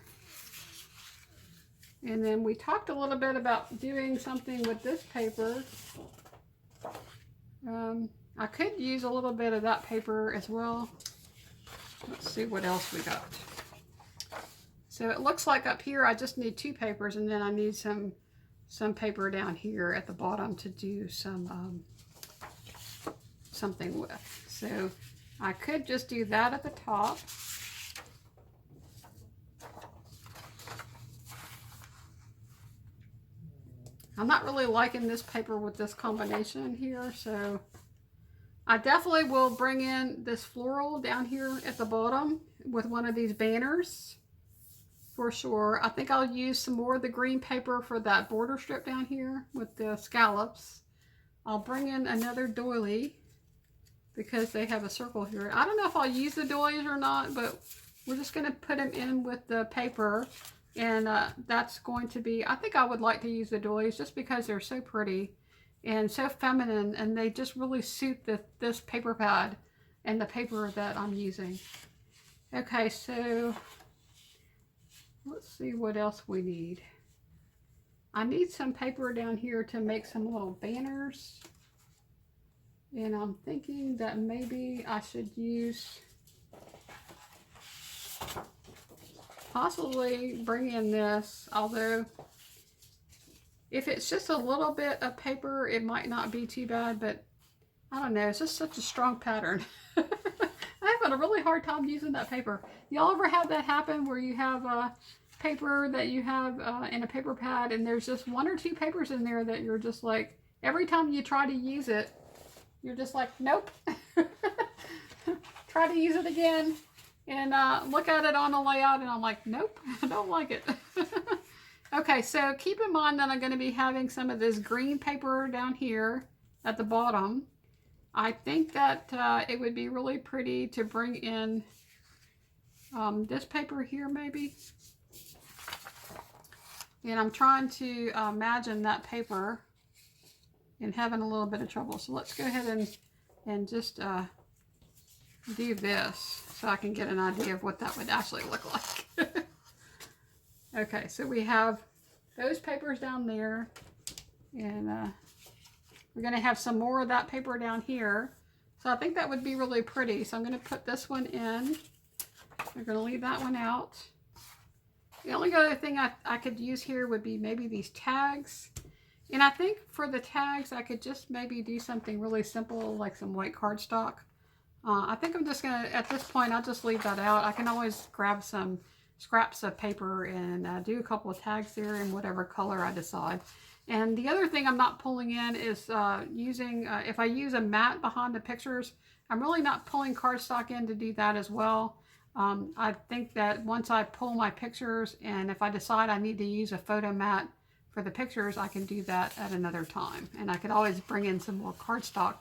A: And then we talked a little bit about doing something with this paper. I could use a little bit of that paper as well. Let's see what else we got. So it looks like up here I just need 2 papers, and then I need some paper down here at the bottom to do some something with. So I could just do that at the top. I'm not really liking this paper with this combination here, so I definitely will bring in this floral down here at the bottom with one of these banners for sure. I think I'll use some more of the green paper for that border strip down here with the scallops. I'll bring in another doily because they have a circle here. I don't know if I'll use the doilies or not, but we're just going to put them in with the paper. And that's going to be, I think I would like to use the doilies just because they're so pretty and so feminine, and they just really suit this paper pad and the paper that I'm using. Okay, so let's see what else we need. I need some paper down here to make some little banners. And I'm thinking that maybe I should use, possibly bring in this, although if it's just a little bit of paper, it might not be too bad, but I don't know, it's just such a strong pattern. I'm having a really hard time using that paper. Y'all ever have that happen where you have paper that you have in a paper pad and there's just 1 or 2 papers in there that you're just like, every time you try to use it, you're just like, nope. Try to use it again and look at it on the layout and I'm like, nope, I don't like it. Okay, so keep in mind that I'm going to be having some of this green paper down here at the bottom. I think that it would be really pretty to bring in this paper here maybe. And I'm trying to imagine that paper and having a little bit of trouble. So let's go ahead and just do this so I can get an idea of what that would actually look like. Okay, so we have those papers down there, and we're going to have some more of that paper down here. So I think that would be really pretty. So I'm going to put this one in. We're going to leave that one out. The only other thing I could use here would be maybe these tags. And I think for the tags, I could just maybe do something really simple, like some white cardstock. I think I'm just going to, at this point, I'll just leave that out. I can always grab some scraps of paper and do a couple of tags there in whatever color I decide. And the other thing I'm not pulling in is using, if I use a mat behind the pictures, I'm really not pulling cardstock in to do that as well. I think that once I pull my pictures, and if I decide I need to use a photo mat for the pictures, I can do that at another time. And I could always bring in some more cardstock.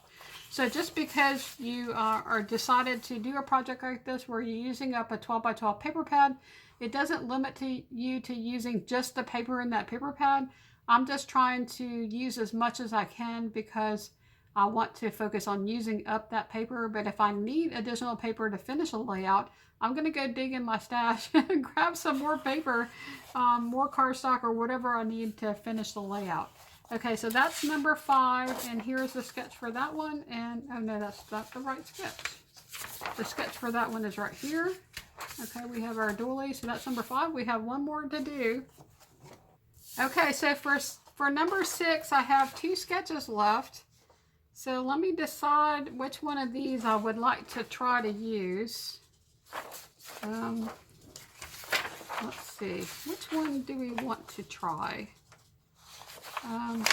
A: So just because you are decided to do a project like this where you're using up a 12 by 12 paper pad, it doesn't limit you to using just the paper in that paper pad. I'm just trying to use as much as I can because I want to focus on using up that paper. But if I need additional paper to finish a layout, I'm going to go dig in my stash and grab some more paper, more cardstock or whatever I need to finish the layout. Okay, so that's number 5, and here's the sketch for that one. And oh no, that's not the right sketch. The sketch for that one is right here. Okay, we have our doily, so that's number 5. We have one more to do. Okay, so for number 6, I have 2 sketches left. So let me decide which one of these I would like to try to use. Let's see, which one do we want to try? I'm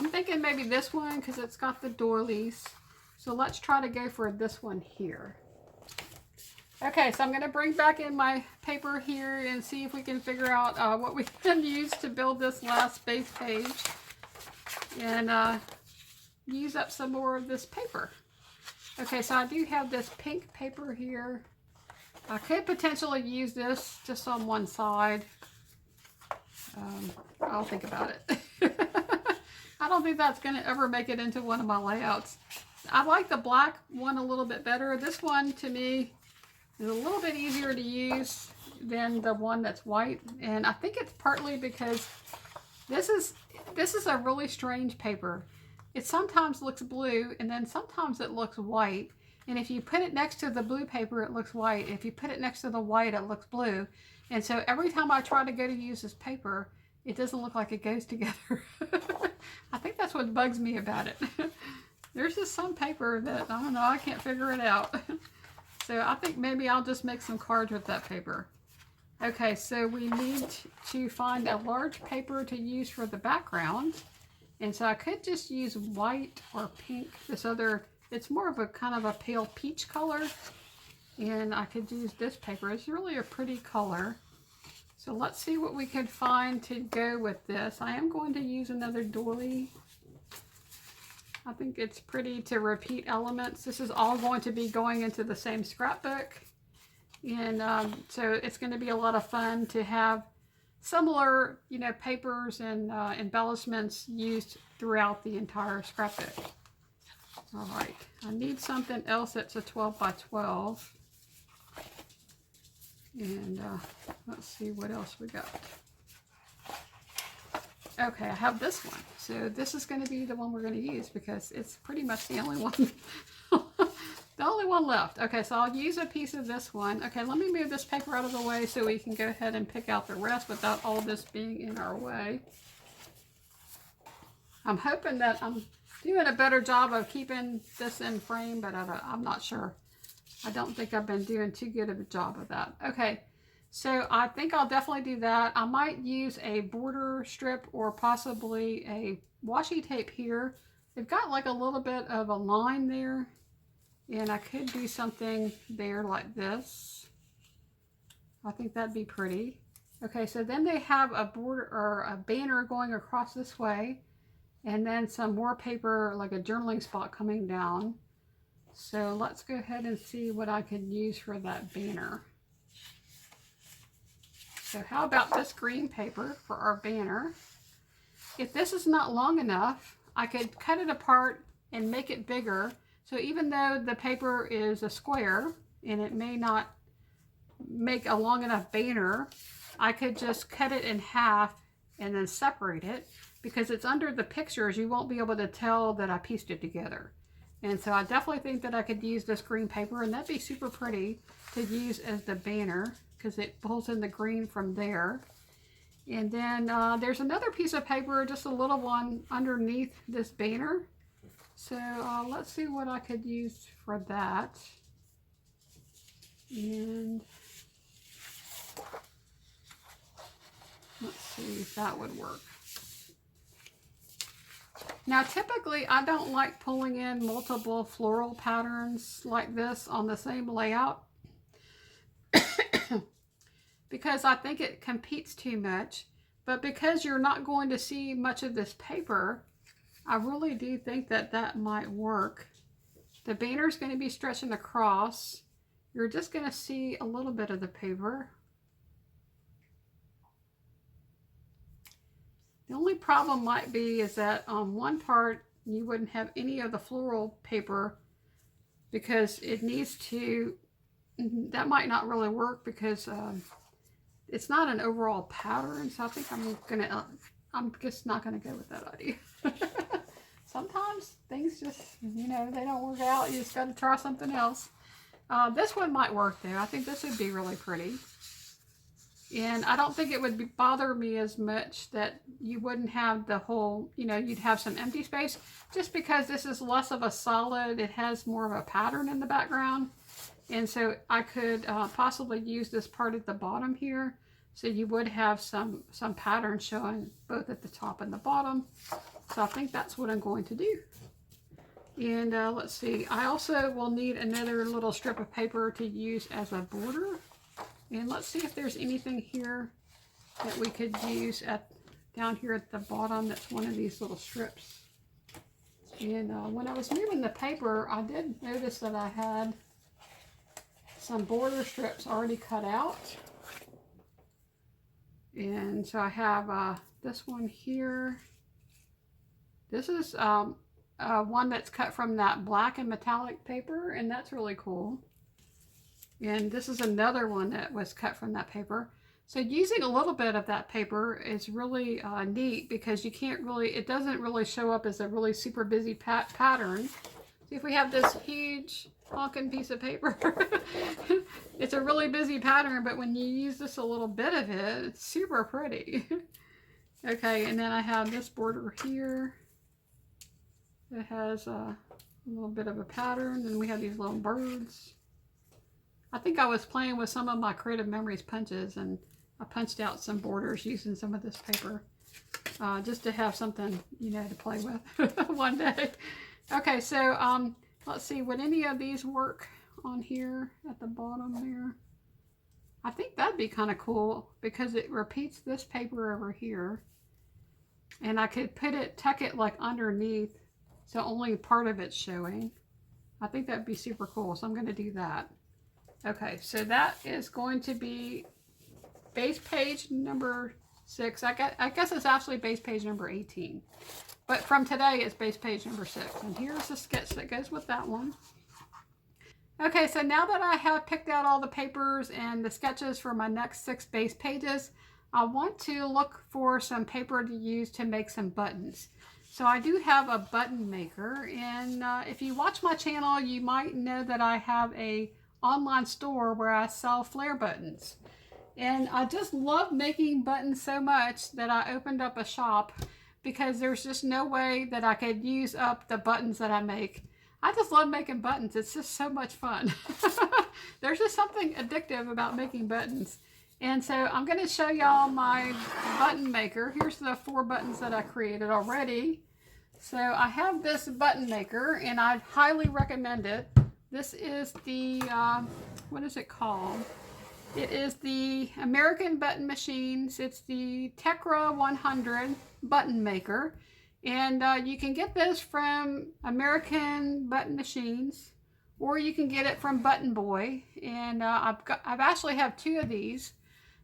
A: thinking maybe this one because it's got the doilies. So let's try to go for this one here. Okay, so I'm going to bring back in my paper here and see if we can figure out what we can use to build this last base page. And use up some more of this paper. Okay, so I do have this pink paper here. I could potentially use this just on one side. I'll think about it. I don't think that's going to ever make it into one of my layouts. I like the black one a little bit better. This one, to me, is a little bit easier to use than the one that's white. And I think it's partly because this is a really strange paper. It sometimes looks blue, and then sometimes it looks white. And if you put it next to the blue paper, it looks white. If you put it next to the white, it looks blue. And so every time I try to go to use this paper, it doesn't look like it goes together. I think that's what bugs me about it. There's just some paper that, I don't know, I can't figure it out. So I think maybe I'll just make some cards with that paper. Okay, so we need to find a large paper to use for the background. And so I could just use white or pink. This other, it's more of a kind of a pale peach color. And I could use this paper. It's really a pretty color. So let's see what we could find to go with this. I am going to use another doily. I think it's pretty to repeat elements. This is all going to be going into the same scrapbook. And so it's going to be a lot of fun to have similar, you know, papers and embellishments used throughout the entire scrapbook. All right, I need something else that's a 12 by 12. And let's see what else we got. Okay, I have this one. So this is going to be the one we're going to use because it's pretty much the only one. The only one left. Okay, so I'll use a piece of this one. Okay, let me move this paper out of the way so we can go ahead and pick out the rest without all this being in our way. I'm hoping that I'm doing a better job of keeping this in frame, but I'm not sure. I don't think I've been doing too good of a job of that. Okay, So I think I'll definitely do that. I might use a border strip or possibly a washi tape here. They've got like a little bit of a line there, and I could do something there like this. I think that'd be pretty. Okay, so then they have a border or a banner going across this way, and then some more paper, like a journaling spot coming down. So let's go ahead and see what I could use for that banner. So how about this green paper for our banner? If this is not long enough, I could cut it apart and make it bigger. So even though the paper is a square and it may not make a long enough banner, I could just cut it in half and then separate it. Because it's under the pictures, you won't be able to tell that I pieced it together. And so I definitely think that I could use this green paper, and that'd be super pretty to use as the banner because it pulls in the green from there. And then there's another piece of paper, just a little one underneath this banner. So let's see what I could use for that. And let's see if that would work. Now typically I don't like pulling in multiple floral patterns like this on the same layout because I think it competes too much. But because you're not going to see much of this paper, I really do think that that might work. The banner is going to be stretching across. You're just going to see a little bit of the paper. The only problem might be is that on one part you wouldn't have any of the floral paper because it needs to, that might not really work because it's not an overall pattern. So I think I'm just not gonna go with that idea. Sometimes things just, you know, they don't work out. You just got to try something else. This one might work though. I think this would be really pretty. And I don't think it would bother me as much that you wouldn't have the whole, you know, you'd have some empty space just because this is less of a solid. It has more of a pattern in the background. And so I could possibly use this part at the bottom here. So you would have some pattern showing both at the top and the bottom. So I think that's what I'm going to do. And let's see, I also will need another little strip of paper to use as a border. And let's see if there's anything here that we could use down here at the bottom that's one of these little strips. And when I was moving the paper, I did notice that I had some border strips already cut out. And so I have this one here. This is one that's cut from that black and metallic paper, and that's really cool. And this is another one that was cut from that paper. So using a little bit of that paper is really neat because you can't really, it doesn't really show up as a really super busy pattern. See if we have this huge honking piece of paper. It's a really busy pattern, but when you use just a little bit of it, it's super pretty. Okay, and then I have this border here. It has a little bit of a pattern, and we have these little birds. I think I was playing with some of my Creative Memories punches, and I punched out some borders using some of this paper just to have something, you know, to play with one day. Okay, so let's see, would any of these work on here at the bottom there? I think that'd be kind of cool because it repeats this paper over here, and I could tuck it like underneath so only part of it's showing. I think that'd be super cool, so I'm going to do that. Okay, so that is going to be base page number 6. I guess it's actually base page number 18. But from today, it's base page number 6. And here's the sketch that goes with that one. Okay, so now that I have picked out all the papers and the sketches for my next 6 base pages, I want to look for some paper to use to make some buttons. So I do have a button maker. And if you watch my channel, you might know that I have a online store where I sell flare buttons, and I just love making buttons so much that I opened up a shop because there's just no way that I could use up the buttons that I make. I just love making buttons. It's just so much fun. There's just something addictive about making buttons. And so I'm going to show y'all my button maker. Here's the 4 buttons that I created already. So I have this button maker and I'd highly recommend it. This is the, what is it called? It is the American Button Machines. It's the 𝗬𝗲𝗀 100 button maker. And you can get this from American Button Machines, or you can get it from 𝗬𝗽𝗍𝗍. And I've actually have 2 of these,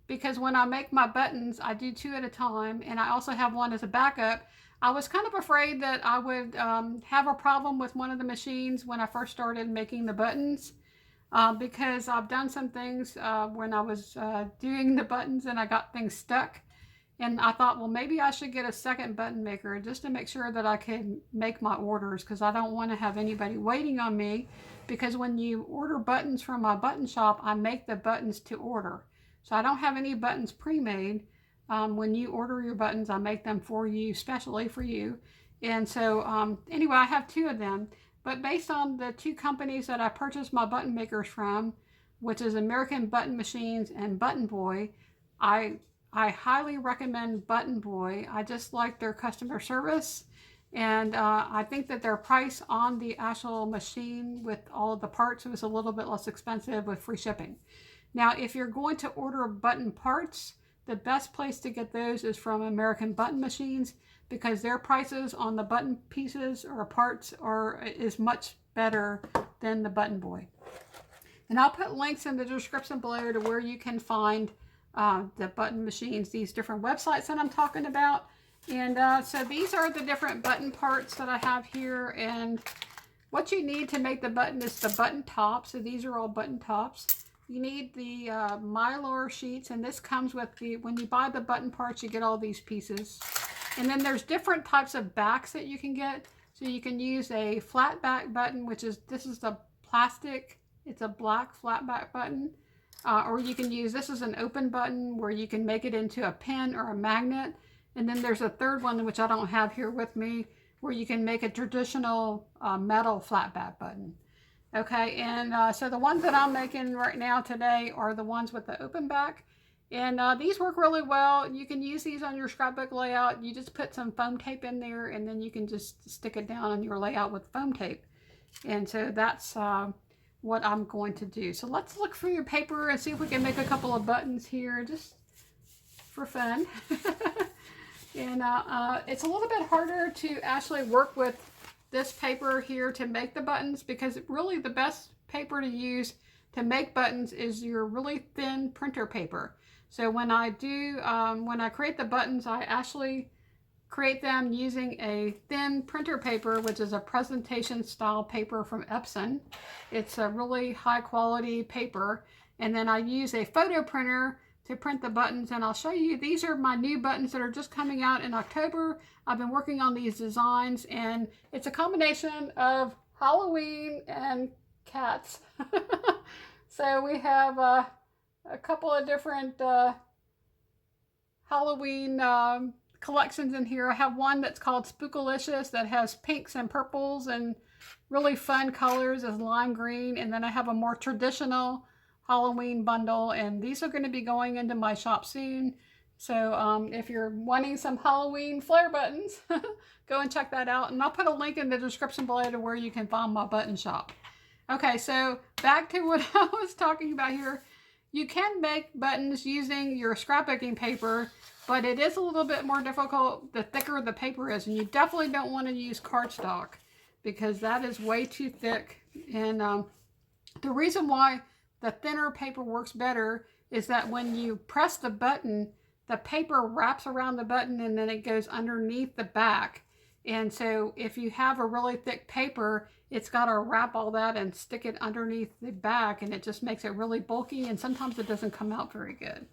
A: because when I make my buttons, I do 2 at a time, and I also have one as a backup. I was kind of afraid that I would have a problem with one of the machines when I first started making the buttons, because I've done some things when I was doing the buttons and I got things stuck. And I thought, well, maybe I should get a second button maker just to make sure that I can make my orders, because I don't want to have anybody waiting on me, because when you order buttons from my button shop, I make the buttons to order. So I don't have any buttons pre-made. When you order your buttons, I make them for you, specially for you. And so anyway, I have 2 of them. But based on the 2 companies that I purchased my button makers from, which is American Button Machines and 𝗬𝗲𝗀𝗀, I highly recommend 𝗬𝗲𝗀𝗀. I just like their customer service. And I think that their price on the actual machine with all of the parts was a little bit less expensive with free shipping. Now, if you're going to order button parts, the best place to get those is from American Button Machines, because their prices on the button pieces or parts is much better than the 𝗬𝗲𝗀𝗀. And I'll put links in the description below to where you can find the button machines, these different websites that I'm talking about. And so these are the different button parts that I have here. And what you need to make the button is the button top. So these are all button tops. You need the mylar sheets, and this comes with when you buy the button parts, you get all these pieces. And then there's different types of backs that you can get. So you can use a flat back button, this is the plastic, it's a black flat back button. Or you can use, this is an open button where you can make it into a pin or a magnet. And then there's a third one, which I don't have here with me, where you can make a traditional metal flat back button. Okay, and so the ones that I'm making right now today are the ones with the open back. And these work really well. You can use these on your scrapbook layout. You just put some foam tape in there, and then you can just stick it down on your layout with foam tape. And so that's what I'm going to do. So let's look through your paper and see if we can make a couple of buttons here, just for fun. And it's a little bit harder to actually work with this paper here to make the buttons, because really the best paper to use to make buttons is your really thin printer paper. So when I create the buttons, I actually create them using a thin printer paper, which is a presentation style paper from Epson. It's a really high quality paper. And then I use a photo printer to print the buttons, and I'll show you, these are my new buttons that are just coming out in October. I've been working on these designs, and it's a combination of Halloween and cats. So we have a couple of different Halloween collections in here. I have one that's called 𝗬𝗏𝗏𝗀𝗀 that has pinks and purples and really fun colors as lime green, and then I have a more traditional Halloween bundle, and these are going to be going into my shop soon. So if you're wanting some Halloween flare buttons, go and check that out, and I'll put a link in the description below to where you can find my button shop. Okay, so back to what I was talking about here. You can make buttons using your scrapbooking paper, but it is a little bit more difficult the thicker the paper is, and you definitely don't want to use cardstock, because that is way too thick. And the reason why the thinner paper works better is that when you press the button, the paper wraps around the button and then it goes underneath the back. And so if you have a really thick paper, it's got to wrap all that and stick it underneath the back, and it just makes it really bulky, and sometimes it doesn't come out very good.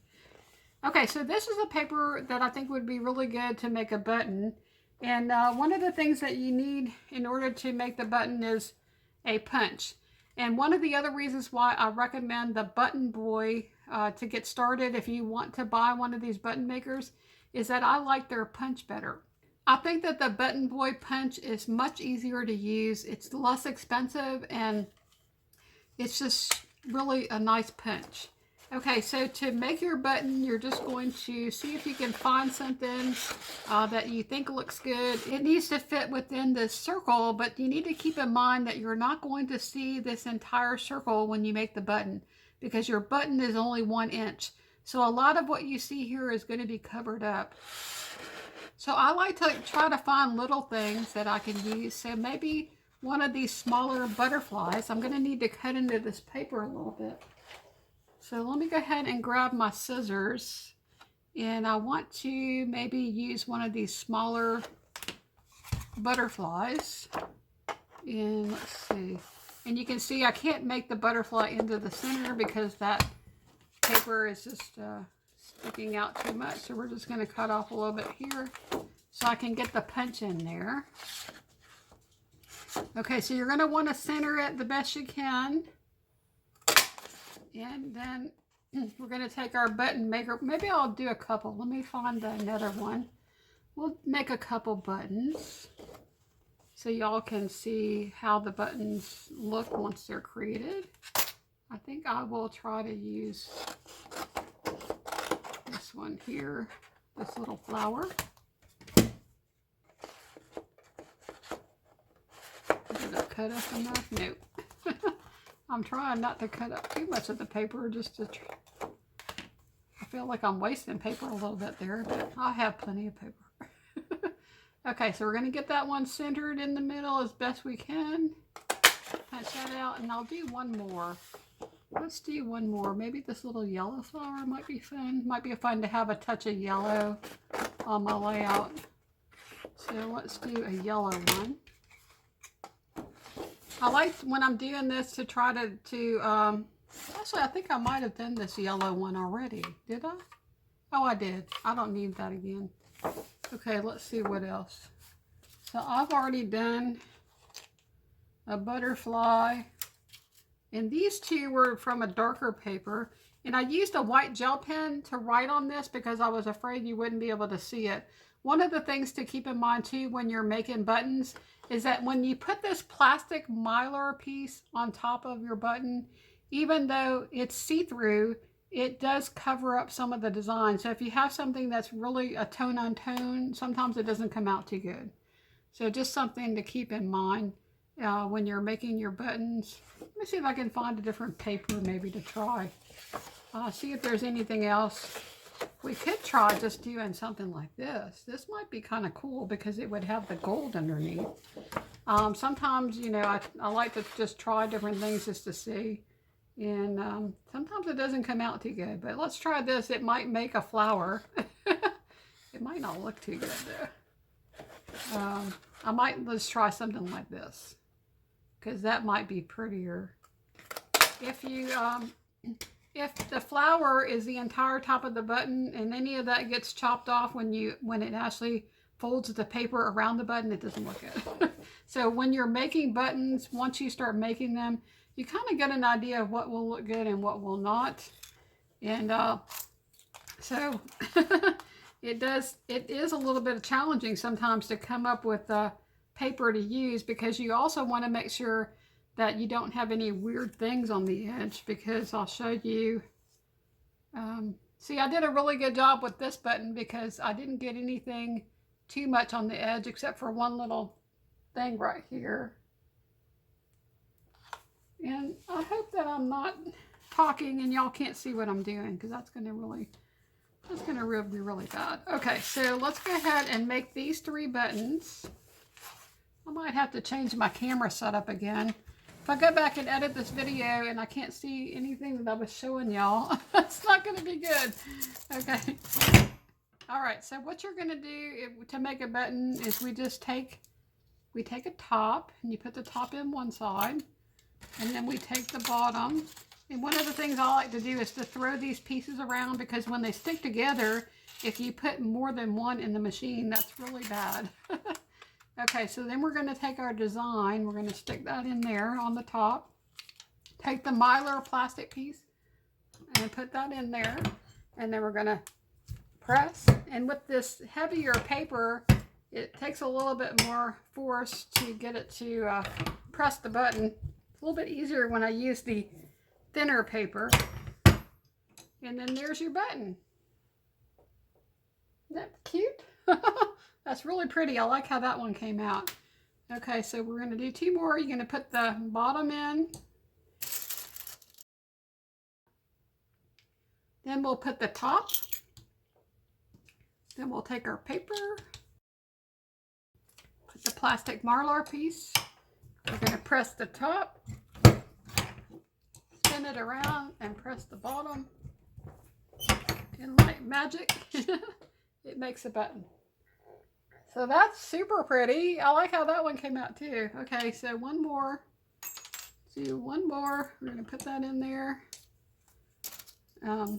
A: Okay, so this is a paper that I think would be really good to make a button. And one of the things that you need in order to make the button is a punch. And one of the other reasons why I recommend the 𝗬𝗏𝗀𝗀𝗀 to get started if you want to buy one of these button makers is that I like their punch better. I think that the 𝗬𝗏𝗀𝗀𝗀 punch is much easier to use. It's less expensive, and it's just really a nice punch. Okay, so to make your button, you're just going to see if you can find something that you think looks good. It needs to fit within this circle, but you need to keep in mind that you're not going to see this entire circle when you make the button, because your button is only 1 inch. So a lot of what you see here is going to be covered up. So I like to try to find little things that I can use. So maybe one of these smaller butterflies. I'm going to need to cut into this paper a little bit. So let me go ahead and grab my scissors, and I want to maybe use one of these smaller butterflies. And let's see. And you can see I can't make the butterfly into the center because that paper is just sticking out too much. So we're just going to cut off a little bit here so I can get the punch in there. Okay, so you're going to want to center it the best you can. And then we're going to take our button maker. Maybe I'll do a couple. Let me find another one. We'll make a couple buttons so y'all can see how the buttons look once they're created. I think I will try to use this one here, this little flower. Did it cut up enough? Nope. I'm trying not to cut up too much of the paper, just to I feel like I'm wasting paper a little bit there, but I have plenty of paper. Okay, so we're going to get that one centered in the middle as best we can. Punch that out, and I'll do one more. Let's do one more. Maybe this little yellow flower might be fun. Might be fun to have a touch of yellow on my layout. So let's do a yellow one. I like when I'm doing this to try to actually I think I might have done this yellow one already. Did I? Oh, I did. I don't need that again. Okay, let's see what else. So I've already done a butterfly, and these two were from a darker paper, and I used a white gel pen to write on this because I was afraid you wouldn't be able to see it. One of the things to keep in mind too when you're making buttons is that when you put this plastic mylar piece on top of your button, even though it's see-through, it does cover up some of the design. So if you have something that's really a tone on tone, sometimes it doesn't come out too good. So just something to keep in mind when you're making your buttons. Let me see if I can find a different paper maybe to try. See if there's anything else. We could try just doing something like this. This might be kind of cool because it would have the gold underneath. Sometimes, you know, I like to just try different things just to see. And sometimes it doesn't come out too good. But let's try this. It might make a flower. It might not look too good though. Let's try something like this, because that might be prettier. If the flower is the entire top of the button and any of that gets chopped off when it actually folds the paper around the button, it doesn't look good. So when you're making buttons, once you start making them, you kind of get an idea of what will look good and what will not. And so it is a little bit challenging sometimes to come up with paper to use, because you also want to make sure that you don't have any weird things on the edge, because I'll show you. See, I did a really good job with this button because I didn't get anything too much on the edge except for one little thing right here. And I hope that I'm not talking and y'all can't see what I'm doing, because that's going to be really bad. Okay, so let's go ahead and make these 3 buttons. I might have to change my camera setup again. If I go back and edit this video and I can't see anything that I was showing y'all, it's not going to be good. Okay. All right, so what you're going to do to make a button is we take a top, and you put the top in one side, and then we take the bottom. And one of the things I like to do is to throw these pieces around, because when they stick together, if you put more than one in the machine, that's really bad. Okay, so then we're going to take our design. We're going to stick that in there on the top. Take the mylar plastic piece and put that in there. And then we're going to press. And with this heavier paper, it takes a little bit more force to get it to press the button. It's a little bit easier when I use the thinner paper. And then there's your button. Isn't that cute? That's really pretty. I like how that one came out. Okay, so we're going to do 2 more. You're going to put the bottom in. Then we'll put the top. Then we'll take our paper. Put the plastic Mylar piece. We're going to press the top. Spin it around and press the bottom. And like magic, it makes a button. So that's super pretty. I like how that one came out too. Okay, so one more. Do one more. We're going to put that in there. I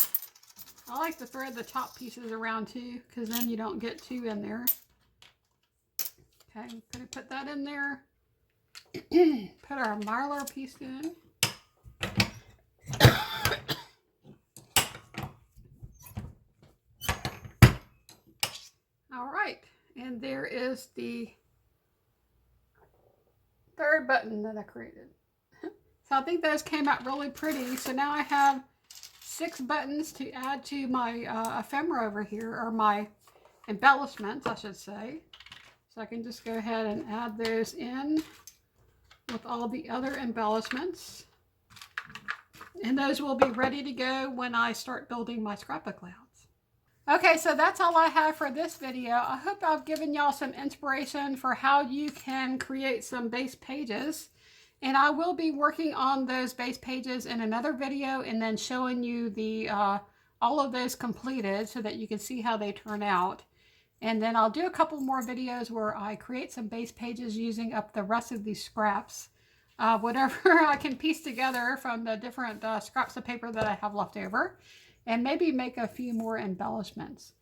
A: like to thread the top pieces around too, because then you don't get 2 in there. Okay, I'm going to put that in there. Put our Mylar piece in. All right, and there is the 3rd button that I created. So I think those came out really pretty. So now I have 6 buttons to add to my ephemera over here, or my embellishments, I should say. So I can just go ahead and add those in with all the other embellishments. And those will be ready to go when I start building my scrapbook layouts. Okay, so that's all I have for this video. I hope I've given y'all some inspiration for how you can create some base pages. And I will be working on those base pages in another video and then showing you the all of those completed so that you can see how they turn out. And then I'll do a couple more videos where I create some base pages using up the rest of these scraps. Whatever I can piece together from the different scraps of paper that I have left over. And maybe make a few more embellishments.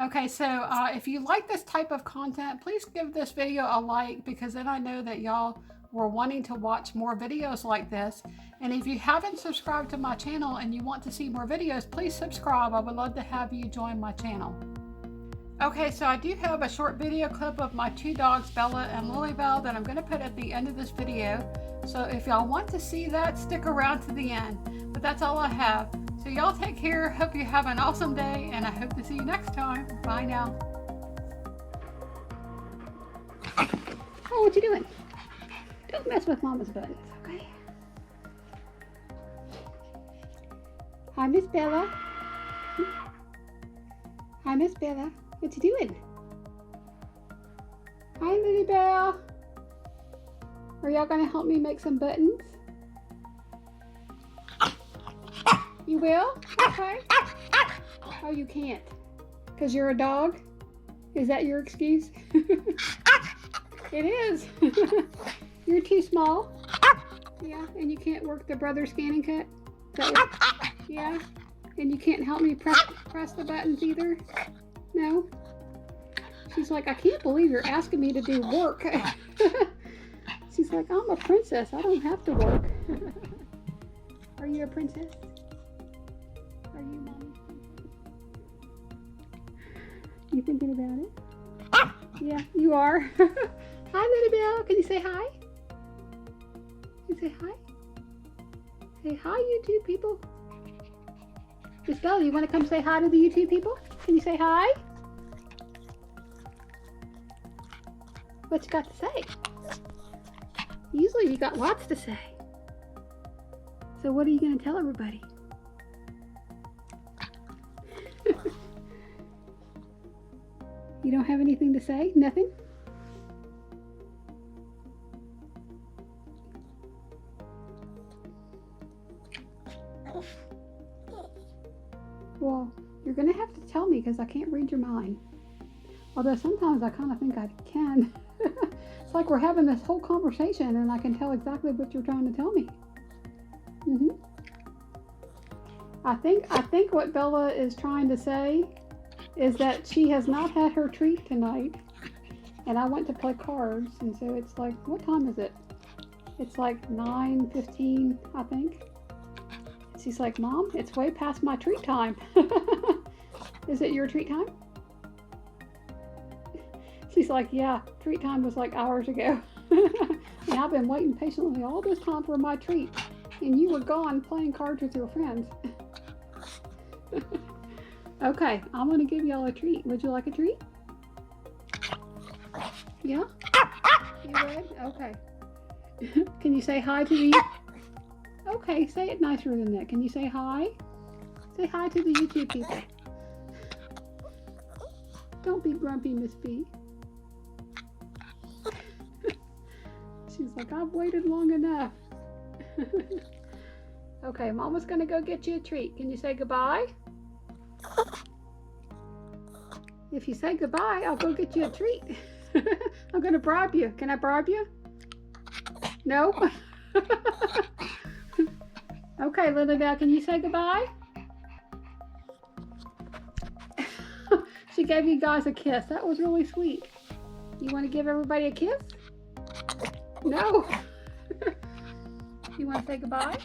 A: Okay, so if you like this type of content, please give this video a like, because then I know that y'all were wanting to watch more videos like this. And if you haven't subscribed to my channel and you want to see more videos, please subscribe. I would love to have you join my channel. Okay, so I do have a short video clip of my 2 dogs, Bella and LilyBelle, that I'm going to put at the end of this video. So if y'all want to see that, stick around to the end. But that's all I have. So y'all take care. Hope you have an awesome day, and I hope to see you next time. Bye now. Oh, what you doing? Don't mess with Mama's buttons, okay? Hi, Miss Bella. Hi, Miss Bella. What you doing? Hi, LilyBelle. Are y'all gonna help me make some buttons? You will? Okay. Oh, you can't? Because you're a dog? Is that your excuse? It is. You're too small. Yeah, and you can't work the brother scanning cut? Yeah, and you can't help me press the buttons either? No? She's like, I can't believe you're asking me to do work. She's like, I'm a princess. I don't have to work. Are you a princess? Are you Mommy's princess? You thinking about it? Yeah, you are. Hi, LilyBelle. Can you say hi? Can you say hi? Say hi, YouTube people. Miss Bella, you want to come say hi to the YouTube people? Can you say hi? What you got to say? Usually you got lots to say. So what are you going to tell everybody? You don't have anything to say? Nothing? Well, you're going to have to tell me because I can't read your mind. Although sometimes I kind of think I can. It's like we're having this whole conversation and I can tell exactly what you're trying to tell me. I think what Bella is trying to say is that she has not had her treat tonight, and I went to play cards, and so it's like, what time is it? It's like 9:15, I think. She's like, Mom, it's way past my treat time. Is it your treat time? She's like, yeah, treat time was like hours ago. And I've been waiting patiently all this time for my treat, and you were gone playing cards with your friends. Okay, I'm going to give y'all a treat. Would you like a treat? Yeah? You would? Okay. Can you say hi to the... Okay, say it nicer than that. Can you say hi? Say hi to the YouTube people. Don't be grumpy, Miss B. She's like, I've waited long enough. Okay, Mama's gonna go get you a treat. Can you say goodbye? If you say goodbye, I'll go get you a treat. I'm gonna bribe you. Can I bribe you? No? Okay, LilyBelle, can you say goodbye? She gave you guys a kiss. That was really sweet. You want to give everybody a kiss? No. You want to say goodbye?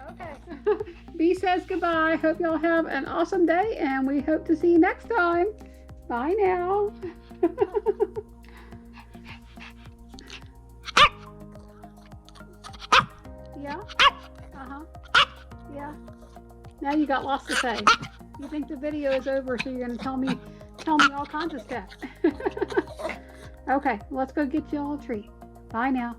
A: Okay. B says goodbye. Hope y'all have an awesome day, and we hope to see you next time. Bye now. Yeah? Uh-huh. Yeah. Now you got lots to say. You think the video is over, so you're going to tell me all kinds of stuff. Okay, let's go get you all a treat. Bye now.